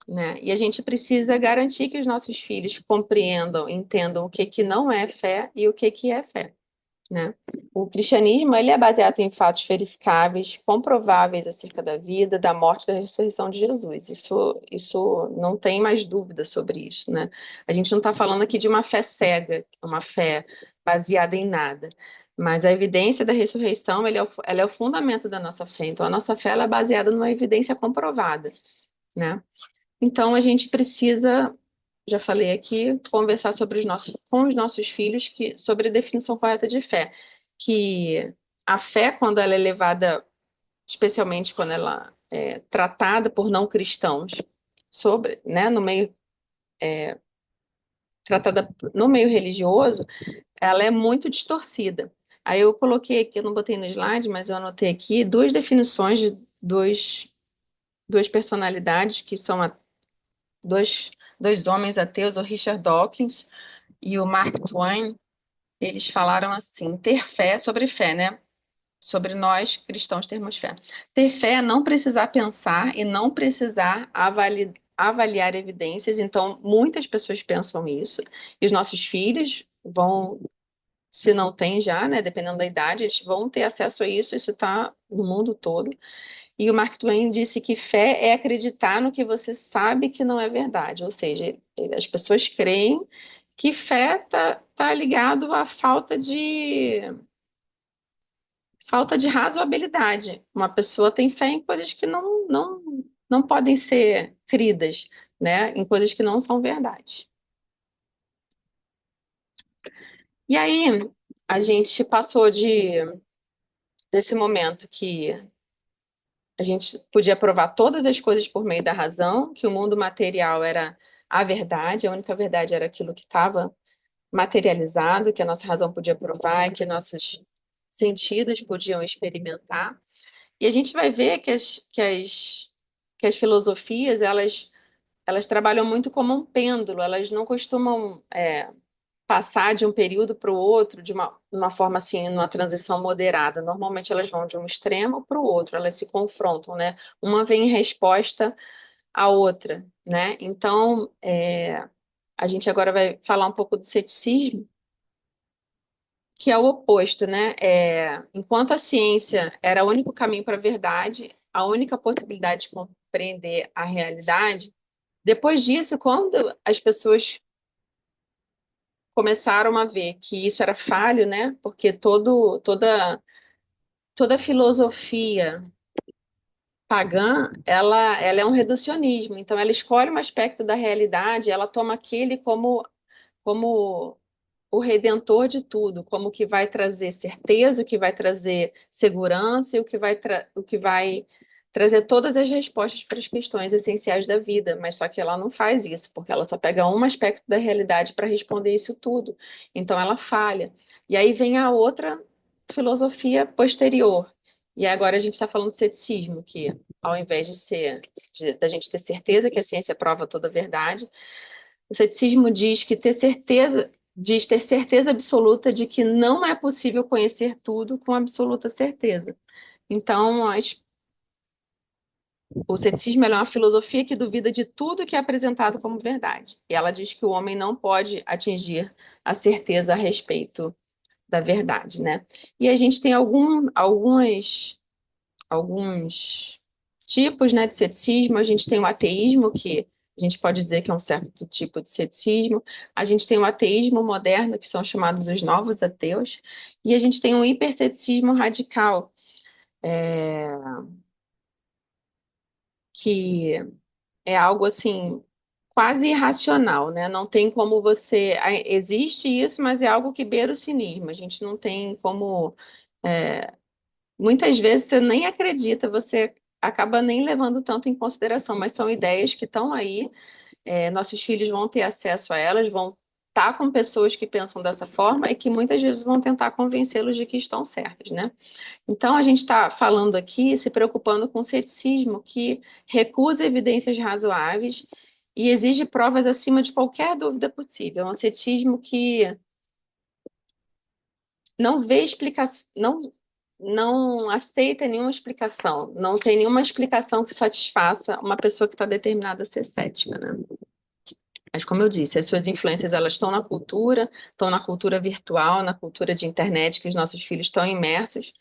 [SPEAKER 1] né? E a gente precisa garantir que os nossos filhos compreendam, entendam o que que não é fé e o que que é fé, né? O cristianismo, ele é baseado em fatos verificáveis, comprováveis acerca da vida, da morte e da ressurreição de Jesus. Isso não tem mais dúvida sobre isso, né? A gente não está falando aqui de uma fé cega, uma fé baseada em nada. Mas a evidência da ressurreição, ela é o fundamento da nossa fé. Então, a nossa fé ela é baseada numa evidência comprovada, né? Então, a gente precisa, já falei aqui, conversar com os nossos filhos sobre a definição correta de fé. Que a fé, quando ela é levada, especialmente quando ela é tratada por não cristãos, né, tratada no meio religioso, ela é muito distorcida. Aí eu coloquei aqui, eu não botei no slide, mas eu anotei aqui duas definições de duas personalidades que são dois homens ateus, o Richard Dawkins e o Mark Twain. Eles falaram assim, ter fé sobre fé, né? sobre nós cristãos termos fé. Ter fé é não precisar pensar e não precisar avaliar evidências. Então, muitas pessoas pensam isso, e os nossos filhos vão, se não tem já, né, dependendo da idade, eles vão ter acesso a isso, isso está no mundo todo. E o Mark Twain disse que fé é acreditar no que você sabe que não é verdade, ou seja, as pessoas creem que fé tá ligado à falta de razoabilidade. Uma pessoa tem fé em coisas que não podem ser cridas, né? Em coisas que não são verdade. E aí, a gente passou desse momento que a gente podia provar todas as coisas por meio da razão, que o mundo material era a verdade, a única verdade era aquilo que estava materializado, que a nossa razão podia provar, que nossos sentidos podiam experimentar. E a gente vai ver que as filosofias, elas trabalham muito como um pêndulo, elas não costumam passar de um período para o outro de uma forma assim, numa transição moderada. Normalmente elas vão de um extremo para o outro, elas se confrontam, né? Uma vem em resposta à outra, né? Então, a gente agora vai falar um pouco do ceticismo, que é o oposto, né? Enquanto a ciência era o único caminho para a verdade, a única possibilidade de compreender a realidade, depois disso, quando as pessoas começaram a ver que isso era falho, né? Porque toda filosofia pagã, ela é um reducionismo. Então, ela escolhe um aspecto da realidade, ela toma aquele como o redentor de tudo, como o que vai trazer certeza, o que vai trazer segurança e o que vai trazer todas as respostas para as questões essenciais da vida. Mas só que ela não faz isso, porque ela só pega um aspecto da realidade para responder isso tudo. Então ela falha. E aí vem a outra filosofia posterior. E agora a gente está falando de ceticismo, que ao invés da gente ter certeza que a ciência prova toda a verdade, o ceticismo diz ter certeza absoluta de que não é possível conhecer tudo com absoluta certeza. Então, o ceticismo é uma filosofia que duvida de tudo que é apresentado como verdade. E ela diz que o homem não pode atingir a certeza a respeito da verdade, né? E a gente tem alguns tipos, né, de ceticismo. A gente tem o ateísmo, que a gente pode dizer que é um certo tipo de ceticismo. A gente tem o ateísmo moderno, que são chamados os novos ateus. E a gente tem o hiperceticismo radical, que é algo assim quase irracional, né? Não tem como você. Existe isso, mas é algo que beira o cinismo. A gente não tem como. Muitas vezes você nem acredita, você acaba nem levando tanto em consideração, mas são ideias que estão aí. Nossos filhos vão ter acesso a elas, vão estar com pessoas que pensam dessa forma e que muitas vezes vão tentar convencê-los de que estão certos, né? Então, a gente está falando aqui, se preocupando com o ceticismo que recusa evidências razoáveis e exige provas acima de qualquer dúvida possível. É um ceticismo que não vê explicação, não aceita nenhuma explicação, não tem nenhuma explicação que satisfaça uma pessoa que está determinada a ser cética, né? Mas como eu disse, as suas influências elas estão na cultura virtual, na cultura de internet que os nossos filhos estão imersos,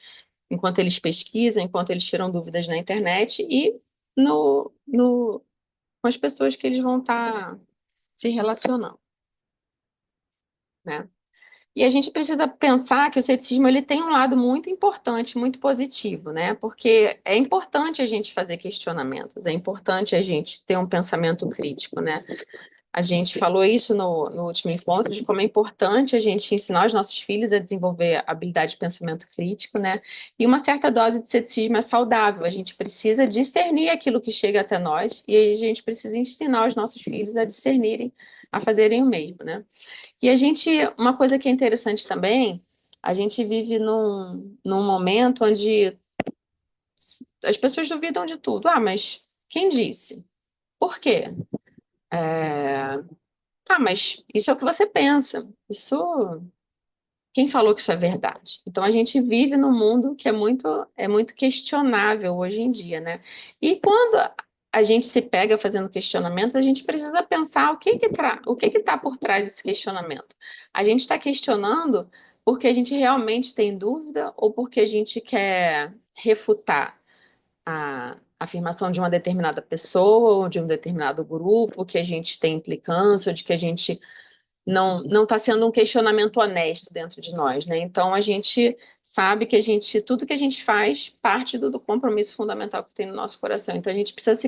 [SPEAKER 1] enquanto eles pesquisam, enquanto eles tiram dúvidas na internet e com as pessoas que eles vão estar se relacionando, né? E a gente precisa pensar que o ceticismo ele tem um lado muito importante, muito positivo, né? Porque é importante a gente fazer questionamentos, é importante a gente ter um pensamento crítico, né? A gente falou isso no último encontro, de como é importante a gente ensinar os nossos filhos a desenvolver a habilidade de pensamento crítico, né? E uma certa dose de ceticismo é saudável. A gente precisa discernir aquilo que chega até nós e aí a gente precisa ensinar os nossos filhos a discernirem, a fazerem o mesmo, né? E uma coisa que é interessante também, a gente vive num momento onde as pessoas duvidam de tudo. Ah, mas quem disse? Por quê? É, mas isso é o que você pensa. Isso. Quem falou que isso é verdade? Então a gente vive num mundo que é muito questionável hoje em dia, né? E quando a gente se pega fazendo questionamentos, a gente precisa pensar o que que está por trás desse questionamento. A gente está questionando porque a gente realmente tem dúvida ou porque a gente quer refutar a afirmação de uma determinada pessoa ou de um determinado grupo, que a gente tem implicância, ou de que a gente não está sendo um questionamento honesto dentro de nós, né? Então a gente sabe que tudo que a gente faz parte do compromisso fundamental que tem no nosso coração. Então a gente precisa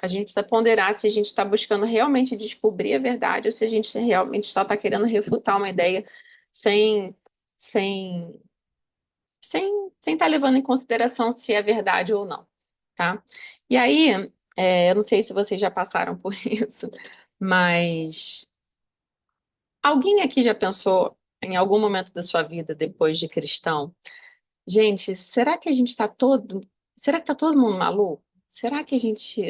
[SPEAKER 1] a gente precisa ponderar se a gente está buscando realmente descobrir a verdade ou se a gente realmente só está querendo refutar uma ideia sem sem sem estar levando em consideração se é verdade ou não, tá? E aí, eu não sei se vocês já passaram por isso, mas alguém aqui já pensou em algum momento da sua vida depois de cristão? Gente, será que tá todo mundo maluco? Será que a gente,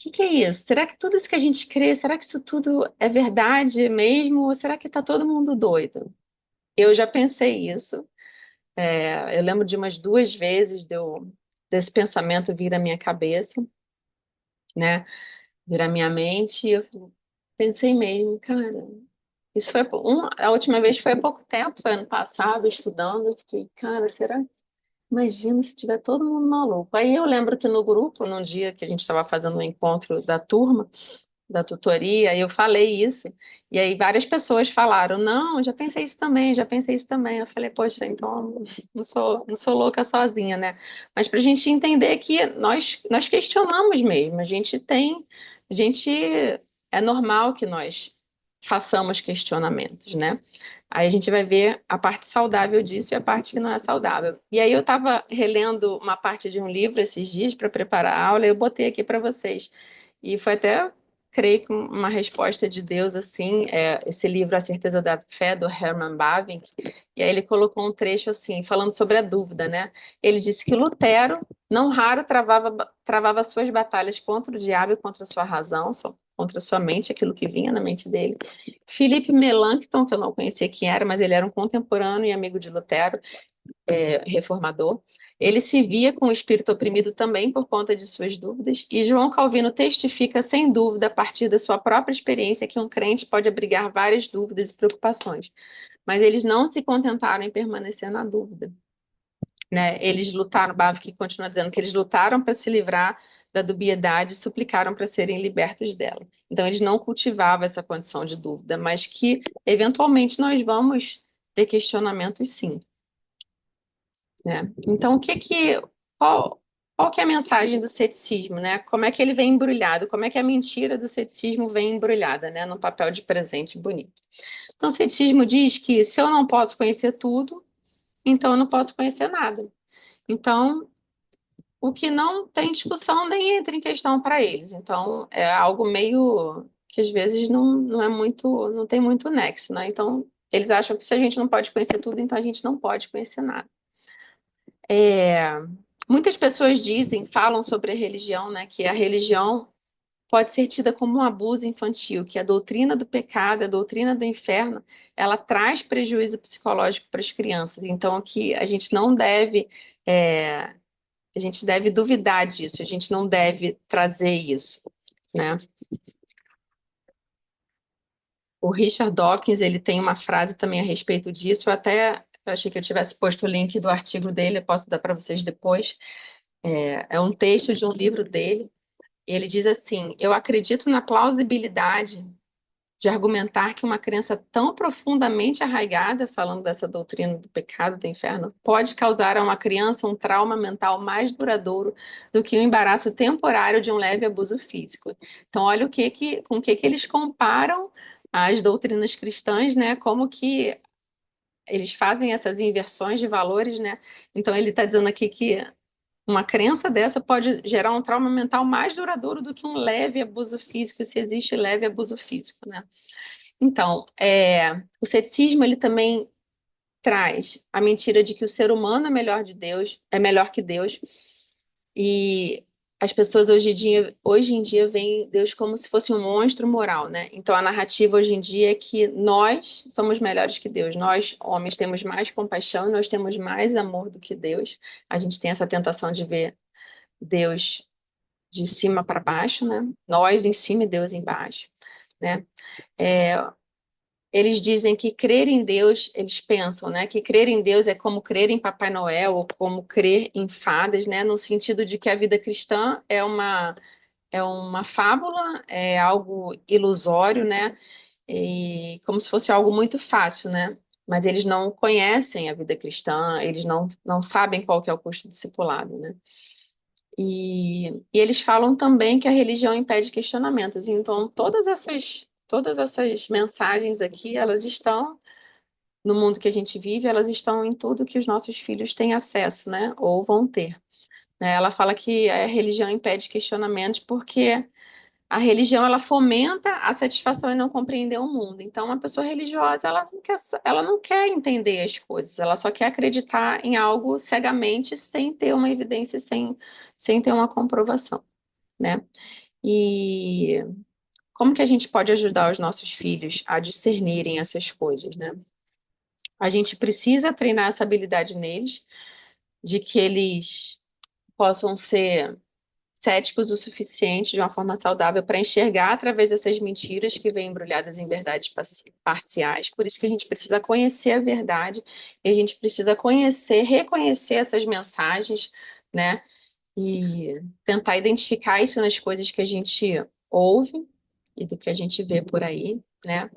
[SPEAKER 1] o que é isso? Será que tudo isso que a gente crê, será que isso tudo é verdade mesmo? Ou será que tá todo mundo doido? Eu já pensei isso. Eu lembro de umas duas vezes desse pensamento vir à minha cabeça, né? Vir à minha mente, e eu pensei mesmo, cara. A última vez foi há pouco tempo, foi ano passado, estudando. Eu fiquei, cara, será? Imagina se tiver todo mundo maluco. Aí eu lembro que no grupo, num dia que a gente estava fazendo um encontro da turma, da tutoria, eu falei isso. E aí várias pessoas falaram: Não, já pensei isso também, já pensei isso também. Eu falei: Poxa, então não sou louca sozinha, né? Mas para a gente entender que nós questionamos mesmo, a gente é normal que nós façamos questionamentos, né? Aí a gente vai ver a parte saudável disso e a parte que não é saudável. E aí eu estava relendo uma parte de um livro esses dias para preparar a aula, e eu botei aqui para vocês. E foi até, creio que uma resposta de Deus, assim, esse livro A Certeza da Fé, do Herman Bavinck, e aí ele colocou um trecho assim, falando sobre a dúvida, né? Ele disse que Lutero, não raro, travava suas batalhas contra o diabo e contra a sua razão, contra a sua mente, aquilo que vinha na mente dele. Philippe Melanchthon, que eu não conhecia quem era, mas ele era um contemporâneo e amigo de Lutero, reformador. Ele se via com o espírito oprimido também por conta de suas dúvidas, e João Calvino testifica, sem dúvida, a partir da sua própria experiência, que um crente pode abrigar várias dúvidas e preocupações, mas eles não se contentaram em permanecer na dúvida. Né? Eles lutaram, Bavinck continua dizendo que eles lutaram para se livrar da dubiedade e suplicaram para serem libertos dela. Então, eles não cultivavam essa condição de dúvida, mas que, eventualmente, nós vamos ter questionamentos, sim. Né? Então, qual que é a mensagem do ceticismo, né? Como é que ele vem embrulhado? Como é que a mentira do ceticismo vem embrulhada, né? No papel de presente bonito. Então, o ceticismo diz que se eu não posso conhecer tudo, então eu não posso conhecer nada. Então, o que não tem discussão nem entra em questão para eles. Então, é algo meio que às vezes não é muito, não tem muito nexo, né? Então, eles acham que se a gente não pode conhecer tudo, então a gente não pode conhecer nada. É, muitas pessoas falam sobre a religião, né, que a religião pode ser tida como um abuso infantil, que a doutrina do pecado, a doutrina do inferno, ela traz prejuízo psicológico para as crianças. Então, que é, a gente deve duvidar disso, a gente não deve trazer isso, né? O Richard Dawkins, ele tem uma frase também a respeito disso, eu achei que eu tivesse posto o link do artigo dele, eu posso dar para vocês depois. É um texto de um livro dele. Ele diz assim: Eu acredito na plausibilidade de argumentar que uma crença tão profundamente arraigada, falando dessa doutrina do pecado, do inferno, pode causar a uma criança um trauma mental mais duradouro do que o embaraço temporário de um leve abuso físico. Então, olha com o que eles comparam as doutrinas cristãs, né? Como que eles fazem essas inversões de valores, né? Então, ele está dizendo aqui que uma crença dessa pode gerar um trauma mental mais duradouro do que um leve abuso físico, se existe leve abuso físico, né? Então, o ceticismo ele também traz a mentira de que o ser humano é melhor que Deus, e as pessoas hoje em dia veem Deus como se fosse um monstro moral, né? Então a narrativa hoje em dia é que nós somos melhores que Deus. Nós, homens, temos mais compaixão, nós temos mais amor do que Deus. A gente tem essa tentação de ver Deus de cima para baixo, né? Nós em cima e Deus embaixo, né? É, eles dizem que crer em Deus, eles pensam, né, que crer em Deus é como crer em Papai Noel ou como crer em fadas, né, no sentido de que a vida cristã é uma fábula, é algo ilusório, né, e como se fosse algo muito fácil, né? Mas eles não conhecem a vida cristã, eles não sabem qual que é o custo discipulado, né? E eles falam também que a religião impede questionamentos. Então, todas essas mensagens aqui, elas estão no mundo que a gente vive, elas estão em tudo que os nossos filhos têm acesso, né? Ou vão ter. Né? Ela fala que a religião impede questionamentos porque a religião ela fomenta a satisfação e não compreender o mundo. Então, uma pessoa religiosa ela não quer entender as coisas, ela só quer acreditar em algo cegamente, sem ter uma evidência, sem ter uma comprovação, né? E como que a gente pode ajudar os nossos filhos a discernirem essas coisas, né? A gente precisa treinar essa habilidade neles, de que eles possam ser céticos o suficiente de uma forma saudável para enxergar através dessas mentiras que vêm embrulhadas em verdades parciais. Por isso que a gente precisa conhecer a verdade, e a gente precisa conhecer, reconhecer essas mensagens, né? E tentar identificar isso nas coisas que a gente ouve e do que a gente vê por aí, né?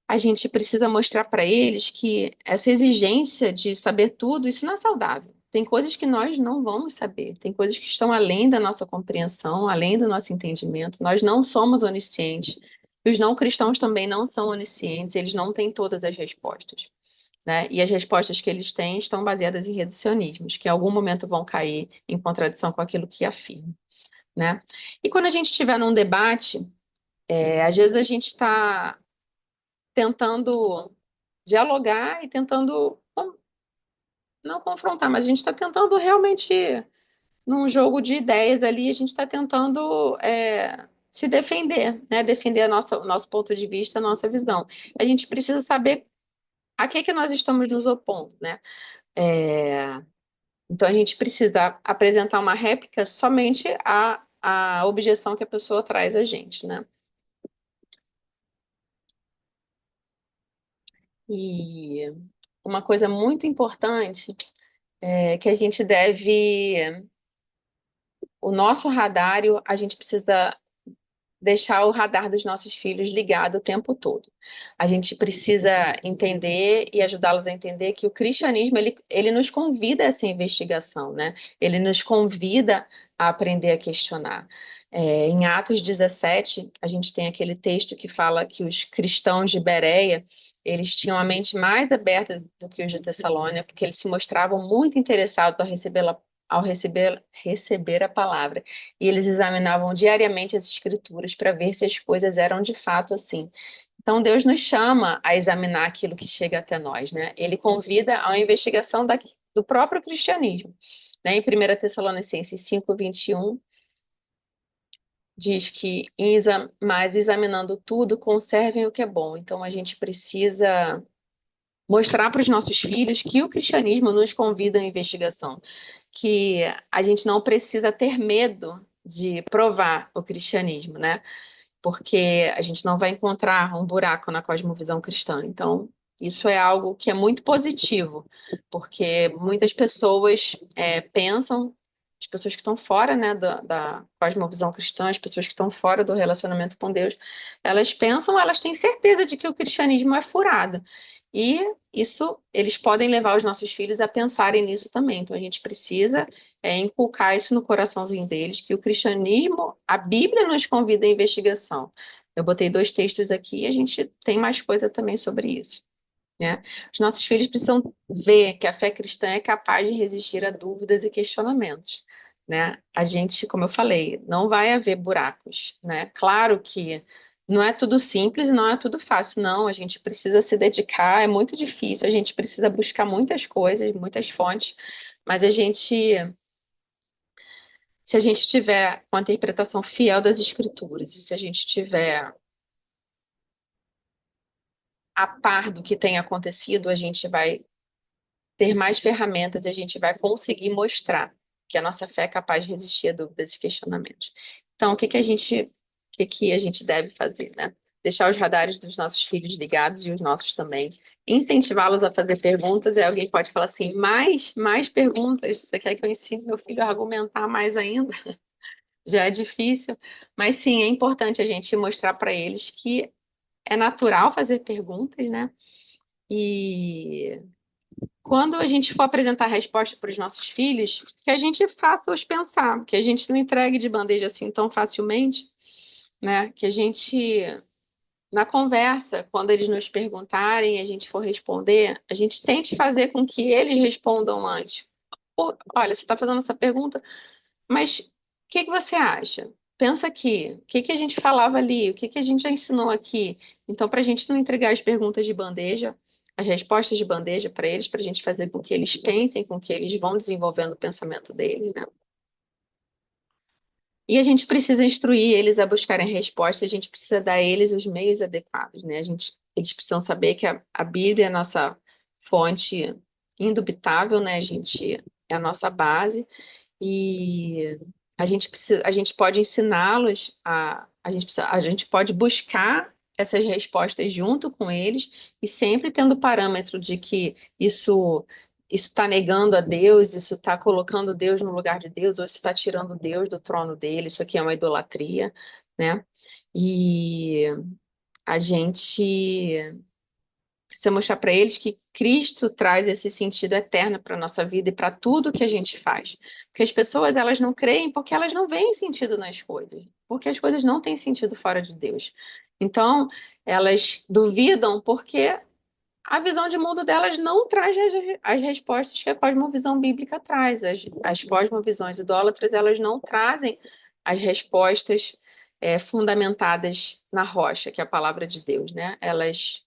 [SPEAKER 1] A gente precisa mostrar para eles que essa exigência de saber tudo, isso não é saudável. Tem coisas que nós não vamos saber, tem coisas que estão além da nossa compreensão, além do nosso entendimento. Nós não somos oniscientes. E os não cristãos também não são oniscientes, eles não têm todas as respostas, né? E as respostas que eles têm estão baseadas em reducionismos, que em algum momento vão cair em contradição com aquilo que afirma, né? E quando a gente estiver num debate, às vezes a gente está tentando dialogar e tentando não confrontar, mas a gente está tentando realmente, num jogo de ideias ali, a gente está tentando se defender, né? Defender o nosso ponto de vista, a nossa visão. A gente precisa saber a que nós estamos nos opondo, né? É, então a gente precisa apresentar uma réplica somente à objeção que a pessoa traz a gente, né? E uma coisa muito importante é que a gente deve o nosso radário, a gente precisa deixar o radar dos nossos filhos ligado o tempo todo. A gente precisa entender e ajudá-los a entender que o cristianismo, ele nos convida a essa investigação, né? Ele nos convida a aprender a questionar. Em Atos 17, a gente tem aquele texto que fala que os cristãos de Bereia, eles tinham a mente mais aberta do que os de Tessalônia, porque eles se mostravam muito interessados ao receber a palavra. E eles examinavam diariamente as escrituras para ver se as coisas eram de fato assim. Então, Deus nos chama a examinar aquilo que chega até nós, né? Ele convida a uma investigação do próprio cristianismo. Né? Em 1 Tessalonicenses 5:21, diz que, mas examinando tudo, conservem o que é bom. Então, a gente precisa mostrar para os nossos filhos que o cristianismo nos convida à investigação, que a gente não precisa ter medo de provar o cristianismo, né? Porque a gente não vai encontrar um buraco na cosmovisão cristã. Então, isso é algo que é muito positivo, porque muitas pessoas pensam, as pessoas que estão fora, né, da cosmovisão cristã, as pessoas que estão fora do relacionamento com Deus, elas pensam, elas têm certeza de que o cristianismo é furado. E isso, eles podem levar os nossos filhos a pensarem nisso também. Então, a gente precisa inculcar isso no coraçãozinho deles, que o cristianismo, a Bíblia nos convida à investigação. Eu botei dois textos aqui e a gente tem mais coisa também sobre isso, né? Os nossos filhos precisam ver que a fé cristã é capaz de resistir a dúvidas e questionamentos, né? A gente, como eu falei, não vai haver buracos, né? Claro que não é tudo simples e não é tudo fácil, não. A gente precisa se dedicar, é muito difícil, a gente precisa buscar muitas coisas, muitas fontes, mas a gente se a gente tiver uma interpretação fiel das Escrituras, e se a gente tiver a par do que tem acontecido, a gente vai ter mais ferramentas e a gente vai conseguir mostrar que a nossa fé é capaz de resistir a dúvidas e questionamentos. Então, o que que a gente deve fazer, né? Deixar os radares dos nossos filhos ligados e os nossos também. Incentivá-los a fazer perguntas. E alguém pode falar assim: mais perguntas. Você quer que eu ensine meu filho a argumentar mais ainda? Já é difícil. Mas sim, é importante a gente mostrar para eles que é natural fazer perguntas, né? E quando a gente for apresentar a resposta para os nossos filhos, que a gente faça-os pensar, que a gente não entregue de bandeja assim tão facilmente, né? Que a gente, na conversa, quando eles nos perguntarem e a gente for responder, a gente tente fazer com que eles respondam antes. Pô, olha, você está fazendo essa pergunta, mas o que que você acha? Pensa aqui, o que que a gente falava ali, o que que a gente já ensinou aqui. Então, para a gente não entregar as perguntas de bandeja, as respostas de bandeja para a gente fazer com que eles pensem, com que eles vão desenvolvendo o pensamento deles, né? E a gente precisa instruir eles a buscarem respostas, a gente precisa dar a eles os meios adequados, né? Eles precisam saber que a Bíblia é a nossa fonte indubitável, né? É a nossa base. E a gente pode ensiná-los a gente pode buscar essas respostas junto com eles e sempre tendo o parâmetro de que isso está negando a Deus, isso está colocando Deus no lugar de Deus, ou isso está tirando Deus do trono dele, isso aqui é uma idolatria, né? E a gente precisa mostrar para eles que Cristo traz esse sentido eterno para a nossa vida e para tudo que a gente faz. Porque as pessoas, elas não creem porque elas não veem sentido nas coisas, porque as coisas não têm sentido fora de Deus. Então, elas duvidam porque a visão de mundo delas não traz as respostas que a cosmovisão bíblica traz. As cosmovisões idólatras, elas não trazem as respostas fundamentadas na rocha, que é a palavra de Deus, né? Elas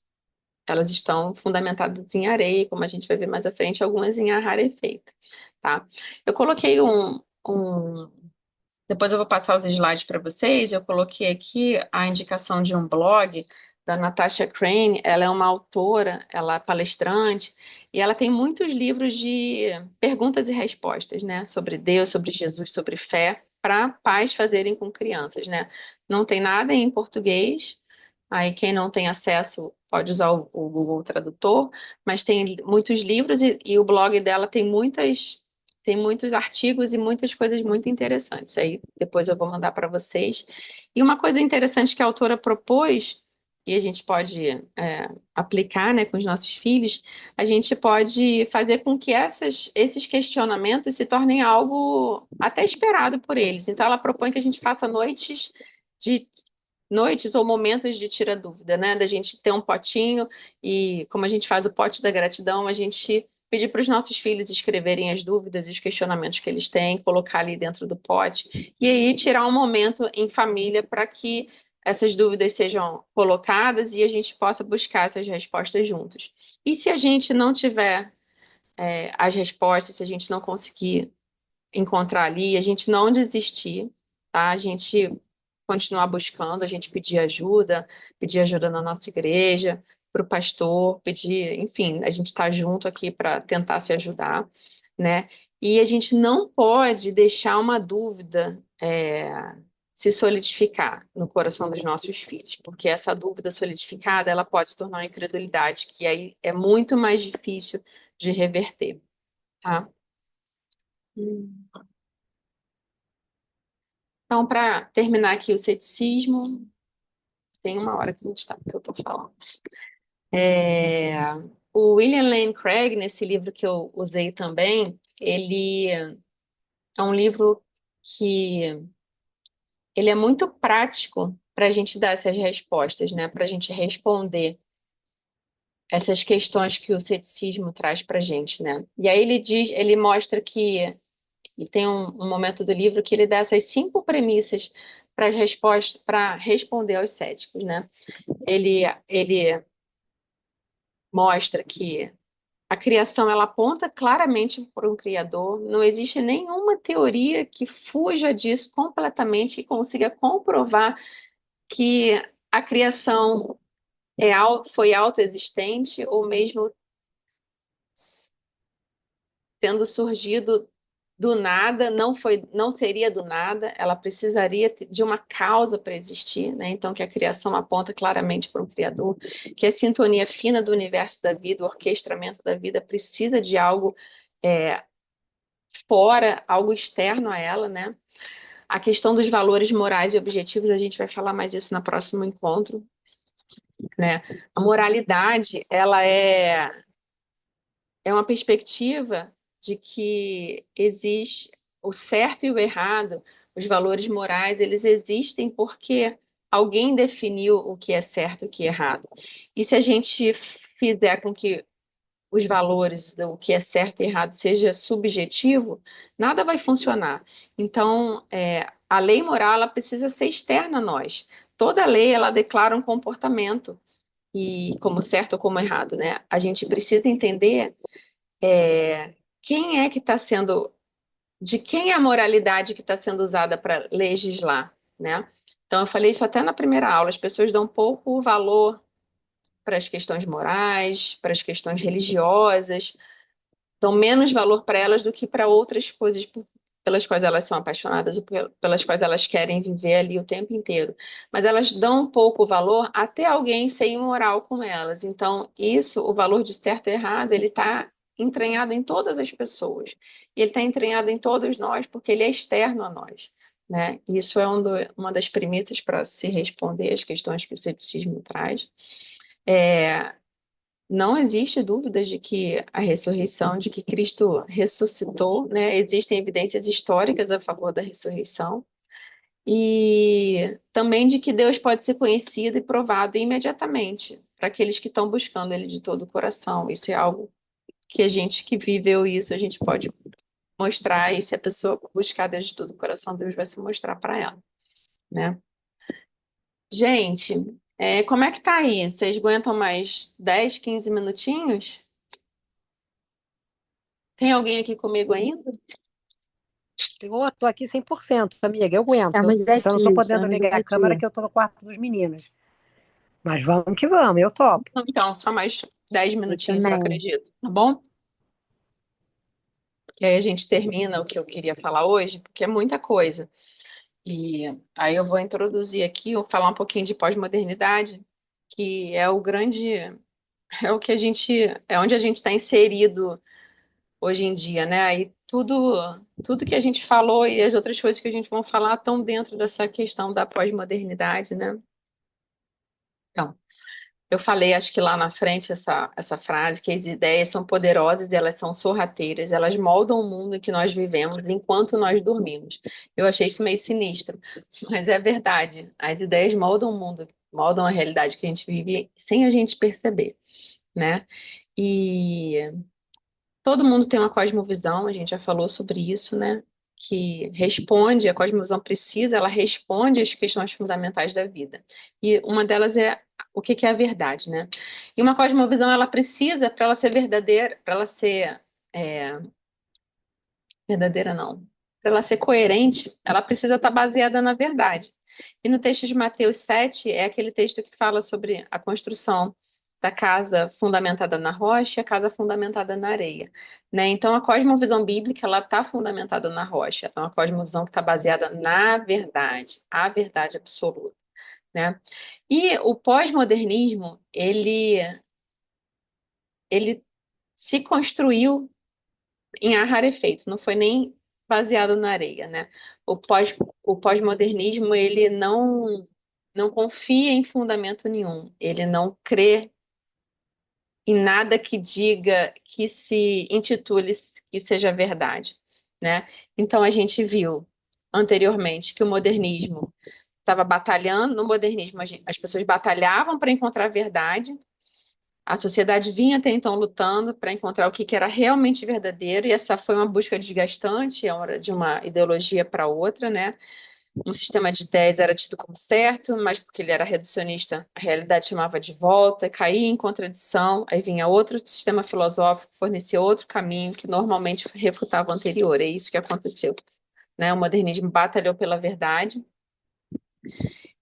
[SPEAKER 1] estão fundamentadas em areia, como a gente vai ver mais à frente, algumas em ar rarefeito, tá? Eu coloquei depois eu vou passar os slides para vocês. Eu coloquei aqui a indicação de um blog da Natasha Crane. Ela é uma autora, ela é palestrante, e ela tem muitos livros de perguntas e respostas, né? Sobre Deus, sobre Jesus, sobre fé, para pais fazerem com crianças, né? Não tem nada em português. Aí quem não tem acesso pode usar o Google Tradutor, mas tem muitos livros e o blog dela tem muitos artigos e muitas coisas muito interessantes. Aí depois eu vou mandar para vocês. E uma coisa interessante que a autora propôs, e a gente pode aplicar, né, com os nossos filhos, a gente pode fazer com que esses questionamentos se tornem algo até esperado por eles. Então ela propõe que a gente faça de noites ou momentos de tira dúvida, né? Da gente ter um potinho e como a gente faz o pote da gratidão, a gente pedir para os nossos filhos escreverem as dúvidas e os questionamentos que eles têm, colocar ali dentro do pote e aí tirar um momento em família para que essas dúvidas sejam colocadas e a gente possa buscar essas respostas juntos. E se a gente não tiver as respostas, se a gente não conseguir encontrar ali, a gente não desistir, tá? A gente continuar buscando, a gente pedir ajuda na nossa igreja, para o pastor, pedir, enfim, a gente está junto aqui para tentar se ajudar, né? E a gente não pode deixar uma dúvida se solidificar no coração dos nossos filhos, porque essa dúvida solidificada, ela pode se tornar uma incredulidade, que aí é muito mais difícil de reverter, tá? Hum. Então, para terminar aqui o ceticismo, tem uma hora que a gente está, que eu estou falando. É, o William Lane Craig, nesse livro que eu usei também, ele é um livro que ele é muito prático para a gente dar essas respostas, né? Para a gente responder essas questões que o ceticismo traz para a gente, né? E aí ele mostra que e tem um momento do livro que ele dá essas 5 premissas para as respostas, para responder aos céticos, né? Ele mostra que A criação ela aponta claramente para um criador. Não existe nenhuma teoria que fuja disso completamente e consiga comprovar que a criação foi autoexistente ou mesmo tendo surgido do nada, não seria do nada, ela precisaria de uma causa para existir, né? Então, que a criação aponta claramente para um criador, que a sintonia fina do universo da vida, o orquestramento da vida, precisa de algo é, fora, algo externo a ela, né? A questão dos valores morais e objetivos, a gente vai falar mais isso no próximo encontro, né? A moralidade, ela é uma perspectiva de que existe o certo e o errado, os valores morais, eles existem porque alguém definiu o que é certo e o que é errado. E se a gente fizer com que os valores do que é certo e errado seja subjetivo, nada vai funcionar. Então, a lei moral ela precisa ser externa a nós. Toda lei ela declara um comportamento e como certo ou como errado, né? A gente precisa entender quem é que está sendo, de quem é a moralidade que está sendo usada para legislar, né? Então, eu falei isso até na primeira aula, as pessoas dão pouco valor para as questões morais, para as questões religiosas, dão menos valor para elas do que para outras coisas pelas quais elas são apaixonadas ou pelas quais elas querem viver ali o tempo inteiro. Mas elas dão pouco valor até alguém ser imoral com elas. Então, isso, o valor de certo e errado, ele está entranhado em todas as pessoas. E ele está entranhado em todos nós porque ele é externo a nós. Né? Isso é uma das premissas para se responder às questões que o ceticismo traz. É, não existe dúvidas de que a ressurreição, de que Cristo ressuscitou, né? Existem evidências históricas a favor da ressurreição e também de que Deus pode ser conhecido e provado imediatamente para aqueles que estão buscando Ele de todo o coração. Isso é algo que a gente que viveu isso, a gente pode mostrar e se a pessoa buscar Deus de todo o coração, Deus vai se mostrar para ela, né? Gente, como é que tá aí? Vocês aguentam mais 10, 15 minutinhos? Tem alguém aqui comigo ainda?
[SPEAKER 2] Tô aqui 100%, amiga, eu aguento.
[SPEAKER 3] Estamos
[SPEAKER 2] Só não tô
[SPEAKER 3] aqui,
[SPEAKER 2] podendo
[SPEAKER 3] estamos
[SPEAKER 2] ligar a câmera
[SPEAKER 3] aqui.
[SPEAKER 2] que eu tô no quarto dos meninos. Mas vamos que vamos, eu topo.
[SPEAKER 1] Então, só mais 10
[SPEAKER 3] Eu
[SPEAKER 1] minutinhos, eu
[SPEAKER 3] também.
[SPEAKER 1] acredito, tá bom? Que aí a gente termina o que eu queria falar hoje, porque é muita coisa. E aí eu vou introduzir aqui, vou falar um pouquinho de pós-modernidade, que é o grande, é o que a gente, é onde a gente está inserido hoje em dia, né? Aí tudo que a gente falou e as outras coisas que a gente vai falar estão dentro dessa questão da pós-modernidade, né? Então, eu falei, acho que lá na frente, essa frase, que as ideias são poderosas e elas são sorrateiras, elas moldam o mundo em que nós vivemos enquanto nós dormimos. Eu achei isso meio sinistro, mas é verdade. As ideias moldam o mundo, moldam a realidade que a gente vive sem a gente perceber, né? E todo mundo tem uma cosmovisão, a gente já falou sobre isso, né? Que responde, a cosmovisão precisa, ela responde às questões fundamentais da vida. E uma delas é o que que é a verdade, né? E uma cosmovisão, ela precisa, para ela ser verdadeira, para ela ser é, verdadeira não, para ela ser coerente, ela precisa estar baseada na verdade. E no texto de Mateus 7 é aquele texto que fala sobre a construção da casa fundamentada na rocha e a casa fundamentada na areia, né? Então a cosmovisão bíblica ela está fundamentada na rocha, é uma cosmovisão que está baseada na verdade, a verdade absoluta, né? E o pós-modernismo ele se construiu em ar rarefeito, não foi nem baseado na areia, né? O pós-modernismo, ele não confia em fundamento nenhum, ele não crê em nada que diga, que se intitule que seja verdade, né? Então a gente viu anteriormente que o modernismo estava batalhando, no modernismo as pessoas batalhavam para encontrar a verdade, a sociedade vinha até então lutando para encontrar o que que era realmente verdadeiro, e essa foi uma busca desgastante, é hora de uma ideologia para outra, né? um sistema de ideias era tido como certo, mas porque ele era reducionista, a realidade chamava de volta, caía em contradição, aí vinha outro sistema filosófico, fornecia outro caminho que normalmente refutava o anterior. É isso que aconteceu, né? O modernismo batalhou pela verdade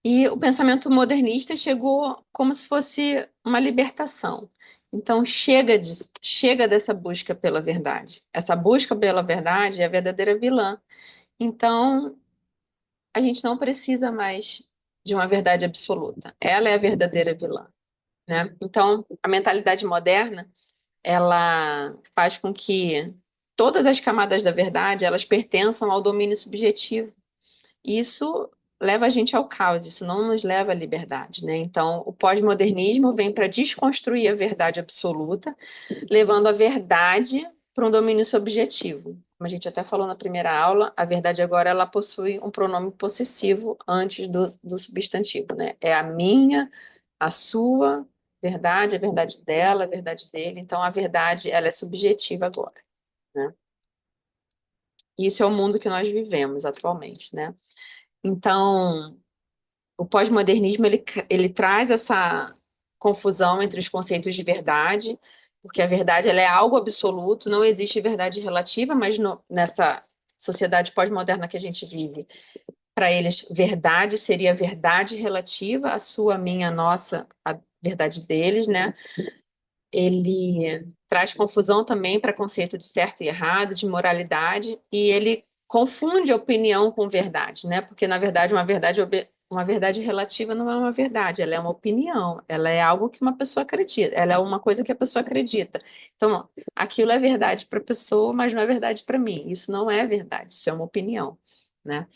[SPEAKER 1] e o pensamento modernista chegou como se fosse uma libertação. Então chega dessa busca pela verdade. Essa busca pela verdade é a verdadeira vilã. Então a gente não precisa mais de uma verdade absoluta. Ela é a verdadeira vilã, né? Então, a mentalidade moderna, ela faz com que todas as camadas da verdade, elas pertençam ao domínio subjetivo. Isso leva a gente ao caos, isso não nos leva à liberdade, né? Então, o pós-modernismo vem para desconstruir a verdade absoluta, levando a verdade para um domínio subjetivo. Como a gente até falou na primeira aula, a verdade agora ela possui um pronome possessivo antes do substantivo, né? É a minha, a sua verdade, a verdade dela, a verdade dele. Então, a verdade ela é subjetiva agora, né? Isso é o mundo que nós vivemos atualmente, né? Então, o pós-modernismo ele traz essa confusão entre os conceitos de verdade, porque a verdade ela é algo absoluto, não existe verdade relativa, mas nessa sociedade pós-moderna que a gente vive, para eles, verdade seria verdade relativa, a sua, a minha, a nossa, a verdade deles, né? Ele traz confusão também para conceito de certo e errado, de moralidade, e ele confunde opinião com verdade, né? Porque, na verdade, uma verdade relativa não é uma verdade, ela é uma opinião, ela é algo que uma pessoa acredita, ela é uma coisa que a pessoa acredita. Então, aquilo é verdade para a pessoa, mas não é verdade para mim. Isso não é verdade, isso é uma opinião, né?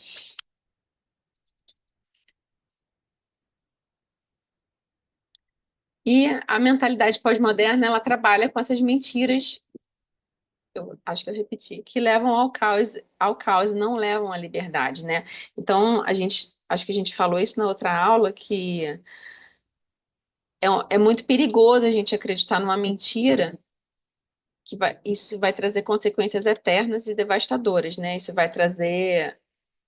[SPEAKER 1] E a mentalidade pós-moderna, ela trabalha com essas mentiras, eu acho que eu repeti, que levam ao caos e não levam à liberdade, né? Então, acho que a gente falou isso na outra aula, que é muito perigoso a gente acreditar numa mentira, isso vai trazer consequências eternas e devastadoras, né? Isso vai trazer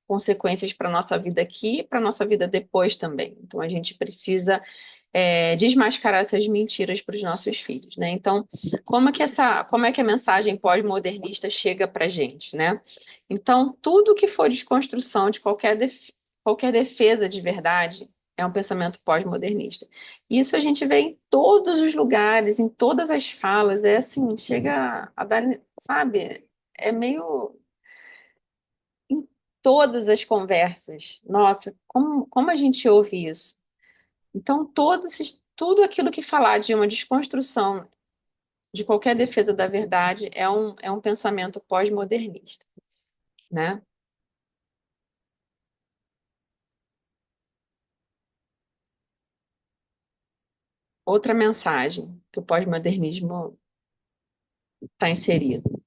[SPEAKER 1] consequências para a nossa vida aqui e para a nossa vida depois também. Então, a gente precisa desmascarar essas mentiras para os nossos filhos, né? Então, como é que a mensagem pós-modernista chega para a gente, né? Então, tudo que for desconstrução de qualquer defesa de verdade é um pensamento pós-modernista. Isso a gente vê em todos os lugares, em todas as falas, é assim, chega a dar, sabe? É meio em todas as conversas. Nossa, como a gente ouve isso? Então, tudo aquilo que falar de uma desconstrução de qualquer defesa da verdade é um pensamento pós-modernista, né? Outra mensagem que o pós-modernismo está inserido.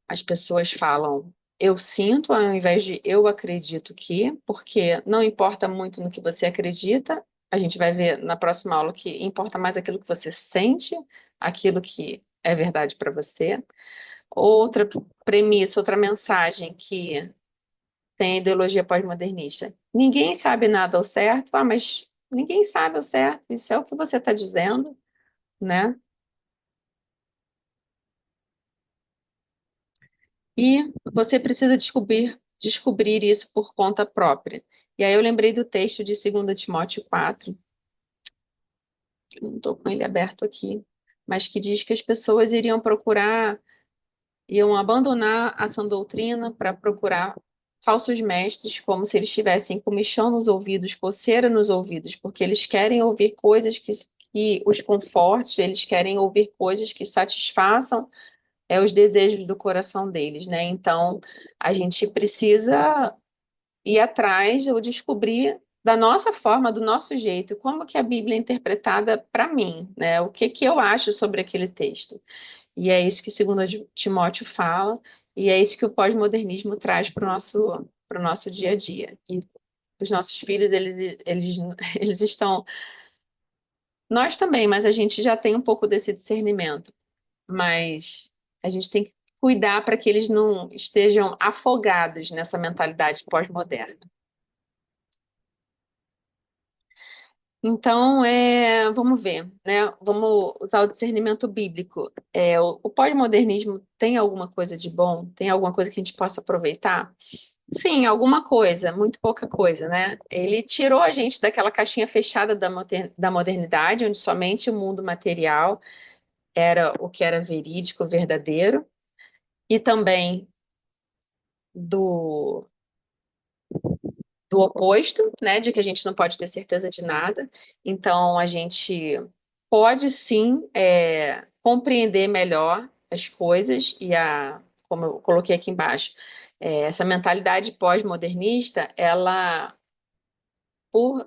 [SPEAKER 1] As pessoas falam eu sinto ao invés de eu acredito que, porque não importa muito no que você acredita, a gente vai ver na próxima aula que importa mais aquilo que você sente, aquilo que é verdade para você. Outra premissa, outra mensagem que tem a ideologia pós-modernista. Ninguém sabe nada ao certo. Ah, mas ninguém sabe ao certo. Isso é o que você está dizendo, né? E você precisa descobrir isso por conta própria. E aí eu lembrei do texto de 2 Timóteo 4, não estou com ele aberto aqui, mas que diz que as pessoas iam abandonar a sã doutrina para procurar falsos mestres, como se eles tivessem comichão nos ouvidos, coceira nos ouvidos, porque eles querem ouvir coisas que os conforte, eles querem ouvir coisas que satisfaçam os desejos do coração deles, né? Então, a gente precisa ir atrás ou descobrir da nossa forma, do nosso jeito, como que a Bíblia é interpretada para mim, né? O que que eu acho sobre aquele texto. E é isso que segundo Timóteo fala, e é isso que o pós-modernismo traz para o nosso dia a dia. E os nossos filhos, eles estão. Nós também, mas a gente já tem um pouco desse discernimento. Mas a gente tem que cuidar para que eles não estejam afogados nessa mentalidade pós-moderna. Então, vamos ver, né? Vamos usar o discernimento bíblico. O pós-modernismo tem alguma coisa de bom? Tem alguma coisa que a gente possa aproveitar? Sim, alguma coisa, muito pouca coisa, né? Ele tirou a gente daquela caixinha fechada da modernidade, onde somente o mundo material era o que era verídico, verdadeiro, e também do, do oposto, né? De que a gente não pode ter certeza de nada. Então, a gente pode sim compreender melhor as coisas como eu coloquei aqui embaixo, essa mentalidade pós-modernista, ela por,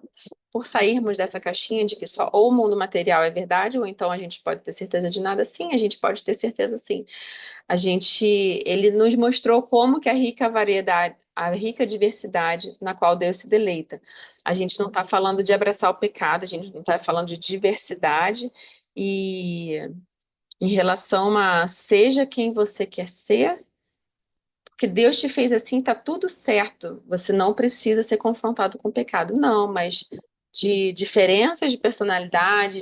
[SPEAKER 1] por sairmos dessa caixinha de que só ou o mundo material é verdade, ou então a gente pode ter certeza de nada, sim, a gente pode ter certeza sim. Ele nos mostrou como que a rica variedade, a rica diversidade na qual Deus se deleita. A gente não está falando de abraçar o pecado, a gente não está falando de diversidade e em relação a seja quem você quer ser, porque Deus te fez assim, tá tudo certo. Você não precisa ser confrontado com o pecado, não, mas de diferenças de personalidade,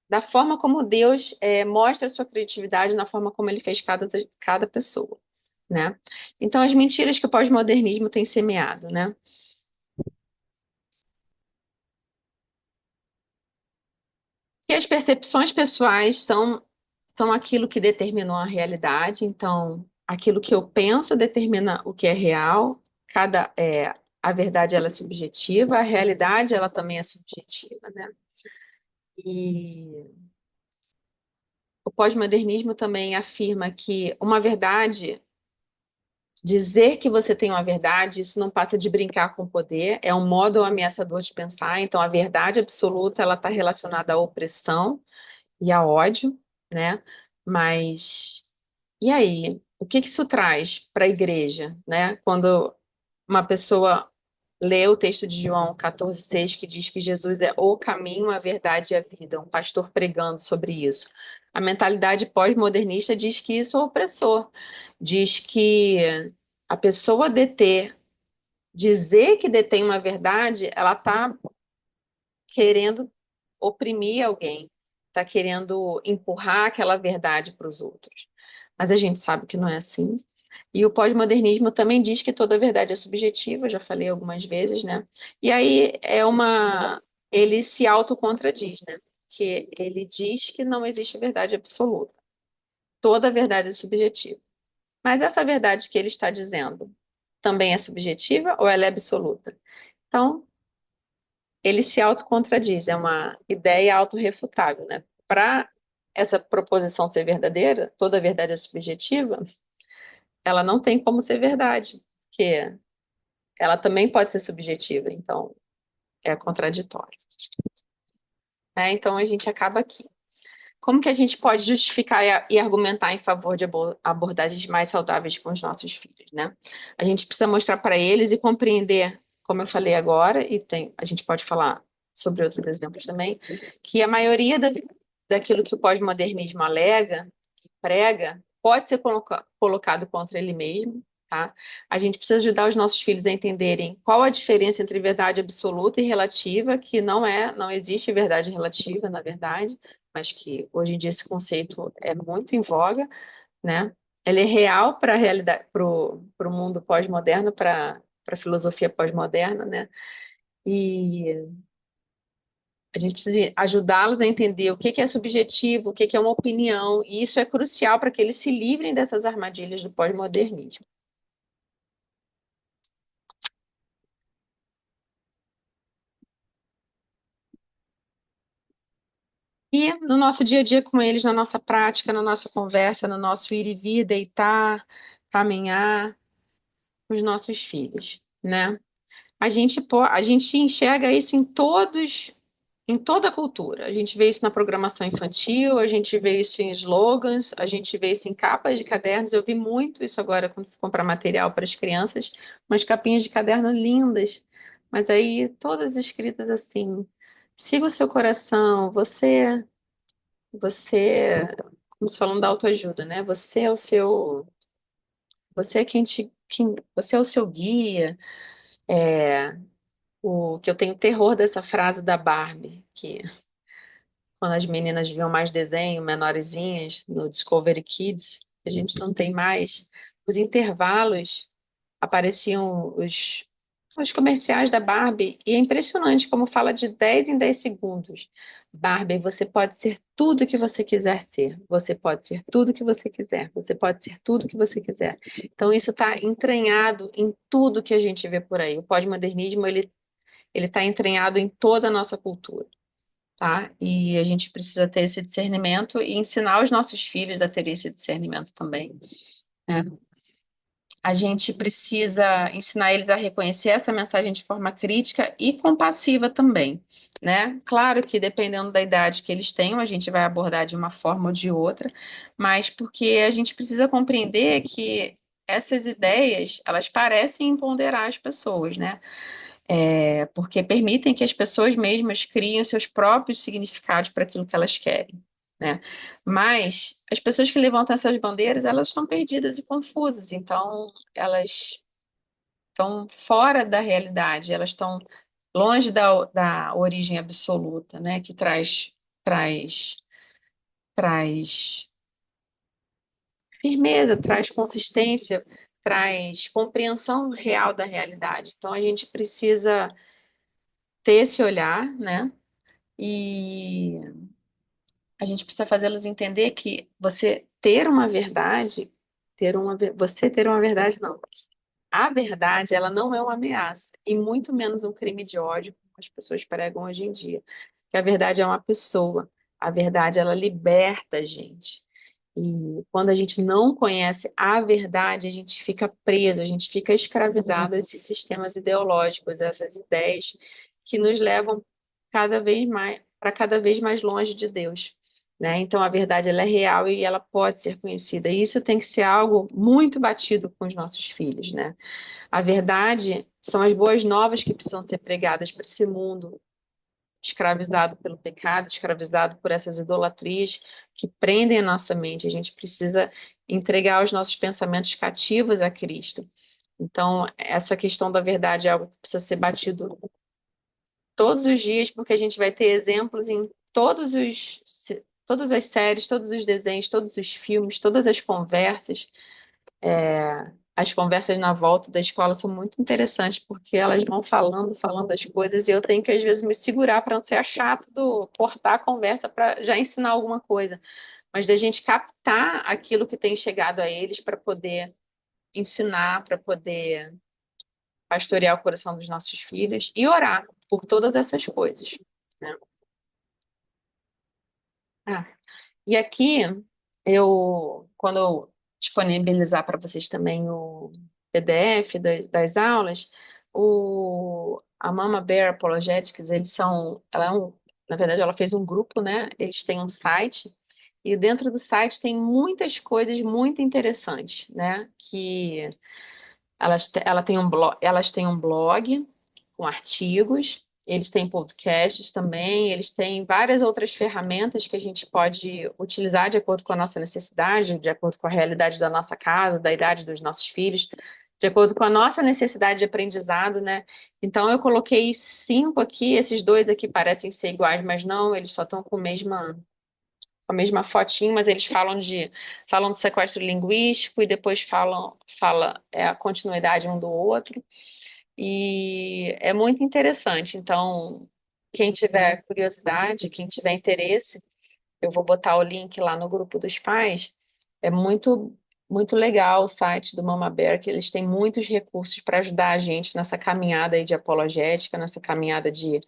[SPEAKER 1] da forma como Deus mostra a sua criatividade, na forma como ele fez cada pessoa, né? Então, as mentiras que o pós-modernismo tem semeado, né? E as percepções pessoais são aquilo que determinou a realidade, então, aquilo que eu penso determina o que é real, a verdade ela é subjetiva, a realidade ela também é subjetiva, né? E o pós-modernismo também afirma que uma verdade dizer que você tem uma verdade, isso não passa de brincar com o poder, é um modo ameaçador de pensar. Então, a verdade absoluta, ela está relacionada à opressão e a ódio, né? Mas e aí? O que que isso traz para a igreja, né? Quando uma pessoa lê o texto de João 14,6, que diz que Jesus é o caminho, a verdade e a vida, um pastor pregando sobre isso. A mentalidade pós-modernista diz que isso é opressor, diz que a pessoa dizer que detém uma verdade, ela está querendo oprimir alguém, está querendo empurrar aquela verdade para os outros. Mas a gente sabe que não é assim. E o pós-modernismo também diz que toda verdade é subjetiva, já falei algumas vezes, né? E aí ele se autocontradiz, né? Que ele diz que não existe verdade absoluta. Toda verdade é subjetiva. Mas essa verdade que ele está dizendo também é subjetiva ou ela é absoluta? Então, ele se autocontradiz, é uma ideia autorrefutável, né? Para essa proposição ser verdadeira, toda verdade é subjetiva, ela não tem como ser verdade, porque ela também pode ser subjetiva, então é contraditório, né? Então a gente acaba aqui. Como que a gente pode justificar e argumentar em favor de abordagens mais saudáveis com os nossos filhos, né? A gente precisa mostrar para eles e compreender, como eu falei agora, a gente pode falar sobre outros exemplos também, que a maioria daquilo que o pós-modernismo alega, prega, pode ser colocado contra ele mesmo, tá? A gente precisa ajudar os nossos filhos a entenderem qual a diferença entre verdade absoluta e relativa, que não existe verdade relativa, na verdade, mas que hoje em dia esse conceito é muito em voga, né? Ele é real para a realidade, para o mundo pós-moderno, para a filosofia pós-moderna, né? E a gente precisa ajudá-los a entender o que que é subjetivo, o que que é uma opinião, e isso é crucial para que eles se livrem dessas armadilhas do pós-modernismo. E no nosso dia a dia com eles, na nossa prática, na nossa conversa, no nosso ir e vir, deitar, caminhar com os nossos filhos, né? A gente enxerga isso em toda a cultura. A gente vê isso na programação infantil, a gente vê isso em slogans, a gente vê isso em capas de cadernos. Eu vi muito isso agora quando fui comprar material para as crianças, umas capinhas de caderno lindas, mas aí todas escritas assim: siga o seu coração, como se falando da autoajuda, né? Você é você é o seu guia. o que eu tenho terror dessa frase da Barbie, que quando as meninas viam mais desenho, menorzinhas, no Discovery Kids, a gente não tem mais, os intervalos apareciam os comerciais da Barbie, e é impressionante como fala de 10 em 10 segundos. Barbie, você pode ser tudo que você quiser ser. Você pode ser tudo que você quiser. Você pode ser tudo que você quiser. Então, isso está entranhado em tudo que a gente vê por aí. O pós-modernismo, ele está entranhado em toda a nossa cultura, tá? E a gente precisa ter esse discernimento e ensinar os nossos filhos a ter esse discernimento também, né? A gente precisa ensinar eles a reconhecer essa mensagem de forma crítica e compassiva também, né? Claro que dependendo da idade que eles tenham, a gente vai abordar de uma forma ou de outra, mas porque a gente precisa compreender que essas ideias, elas parecem empoderar as pessoas, né? Porque permitem que as pessoas mesmas criem os seus próprios significados para aquilo que elas querem, né? Mas as pessoas que levantam essas bandeiras, elas estão perdidas e confusas, então elas estão fora da realidade, elas estão longe da origem absoluta, né? Que traz, traz firmeza, traz consistência, traz compreensão real da realidade. Então a gente precisa ter esse olhar, né? E a gente precisa fazê-los entender que você ter uma verdade, você ter uma verdade, não. A verdade, ela não é uma ameaça, e muito menos um crime de ódio, como as pessoas pregam hoje em dia. Que a verdade é uma pessoa. A verdade, ela liberta a gente. E quando a gente não conhece a verdade, a gente fica preso, a gente fica escravizado a esses sistemas ideológicos, a essas ideias que nos levam cada vez mais para cada vez mais longe de Deus, né? Então a verdade ela é real e ela pode ser conhecida. E isso tem que ser algo muito batido com os nossos filhos, né? A verdade são as boas novas que precisam ser pregadas para esse mundo escravizado pelo pecado, escravizado por essas idolatrias que prendem a nossa mente. A gente precisa entregar os nossos pensamentos cativos a Cristo. Então, essa questão da verdade é algo que precisa ser batido todos os dias, porque a gente vai ter exemplos em todas as séries, todos os desenhos, todos os filmes, todas as conversas. As conversas na volta da escola são muito interessantes, porque elas vão falando as coisas, e eu tenho que, às vezes, me segurar para não ser a chata do cortar a conversa para já ensinar alguma coisa. Mas da gente captar aquilo que tem chegado a eles para poder ensinar, para poder pastorear o coração dos nossos filhos e orar por todas essas coisas, né? Ah, e aqui, quando eu disponibilizar para vocês também o PDF das aulas, a Mama Bear Apologetics, na verdade, ela fez um grupo, né? Eles têm um site, e dentro do site tem muitas coisas muito interessantes, né? Que elas têm um blog com artigos, eles têm podcasts também, eles têm várias outras ferramentas que a gente pode utilizar de acordo com a nossa necessidade, de acordo com a realidade da nossa casa, da idade dos nossos filhos, de acordo com a nossa necessidade de aprendizado, né? Então eu coloquei 5 aqui, esses dois aqui parecem ser iguais, mas não, eles só estão com a mesma fotinho, mas eles falam do sequestro linguístico e depois fala a continuidade um do outro. E é muito interessante. Então, quem tiver curiosidade, quem tiver interesse, eu vou botar o link lá no grupo dos pais. É muito legal o site do Mama Bear, que eles têm muitos recursos para ajudar a gente nessa caminhada aí de apologética, nessa caminhada de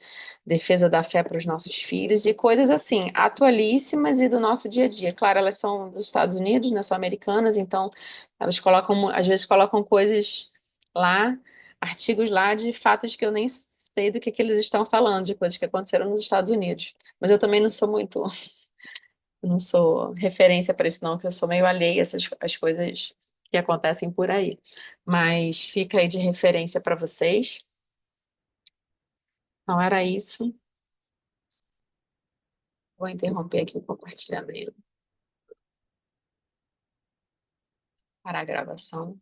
[SPEAKER 1] defesa da fé para os nossos filhos e coisas assim, atualíssimas e do nosso dia a dia. Claro, elas são dos Estados Unidos, né, são americanas, então elas colocam, às vezes colocam coisas lá, artigos lá de fatos que eu nem sei do que eles estão falando, de coisas que aconteceram nos Estados Unidos. Mas eu também não sou muito eu não sou referência para isso, não, que eu sou meio alheia a essas as coisas que acontecem por aí. Mas fica aí de referência para vocês. Não era isso. Vou interromper aqui o compartilhamento para a gravação.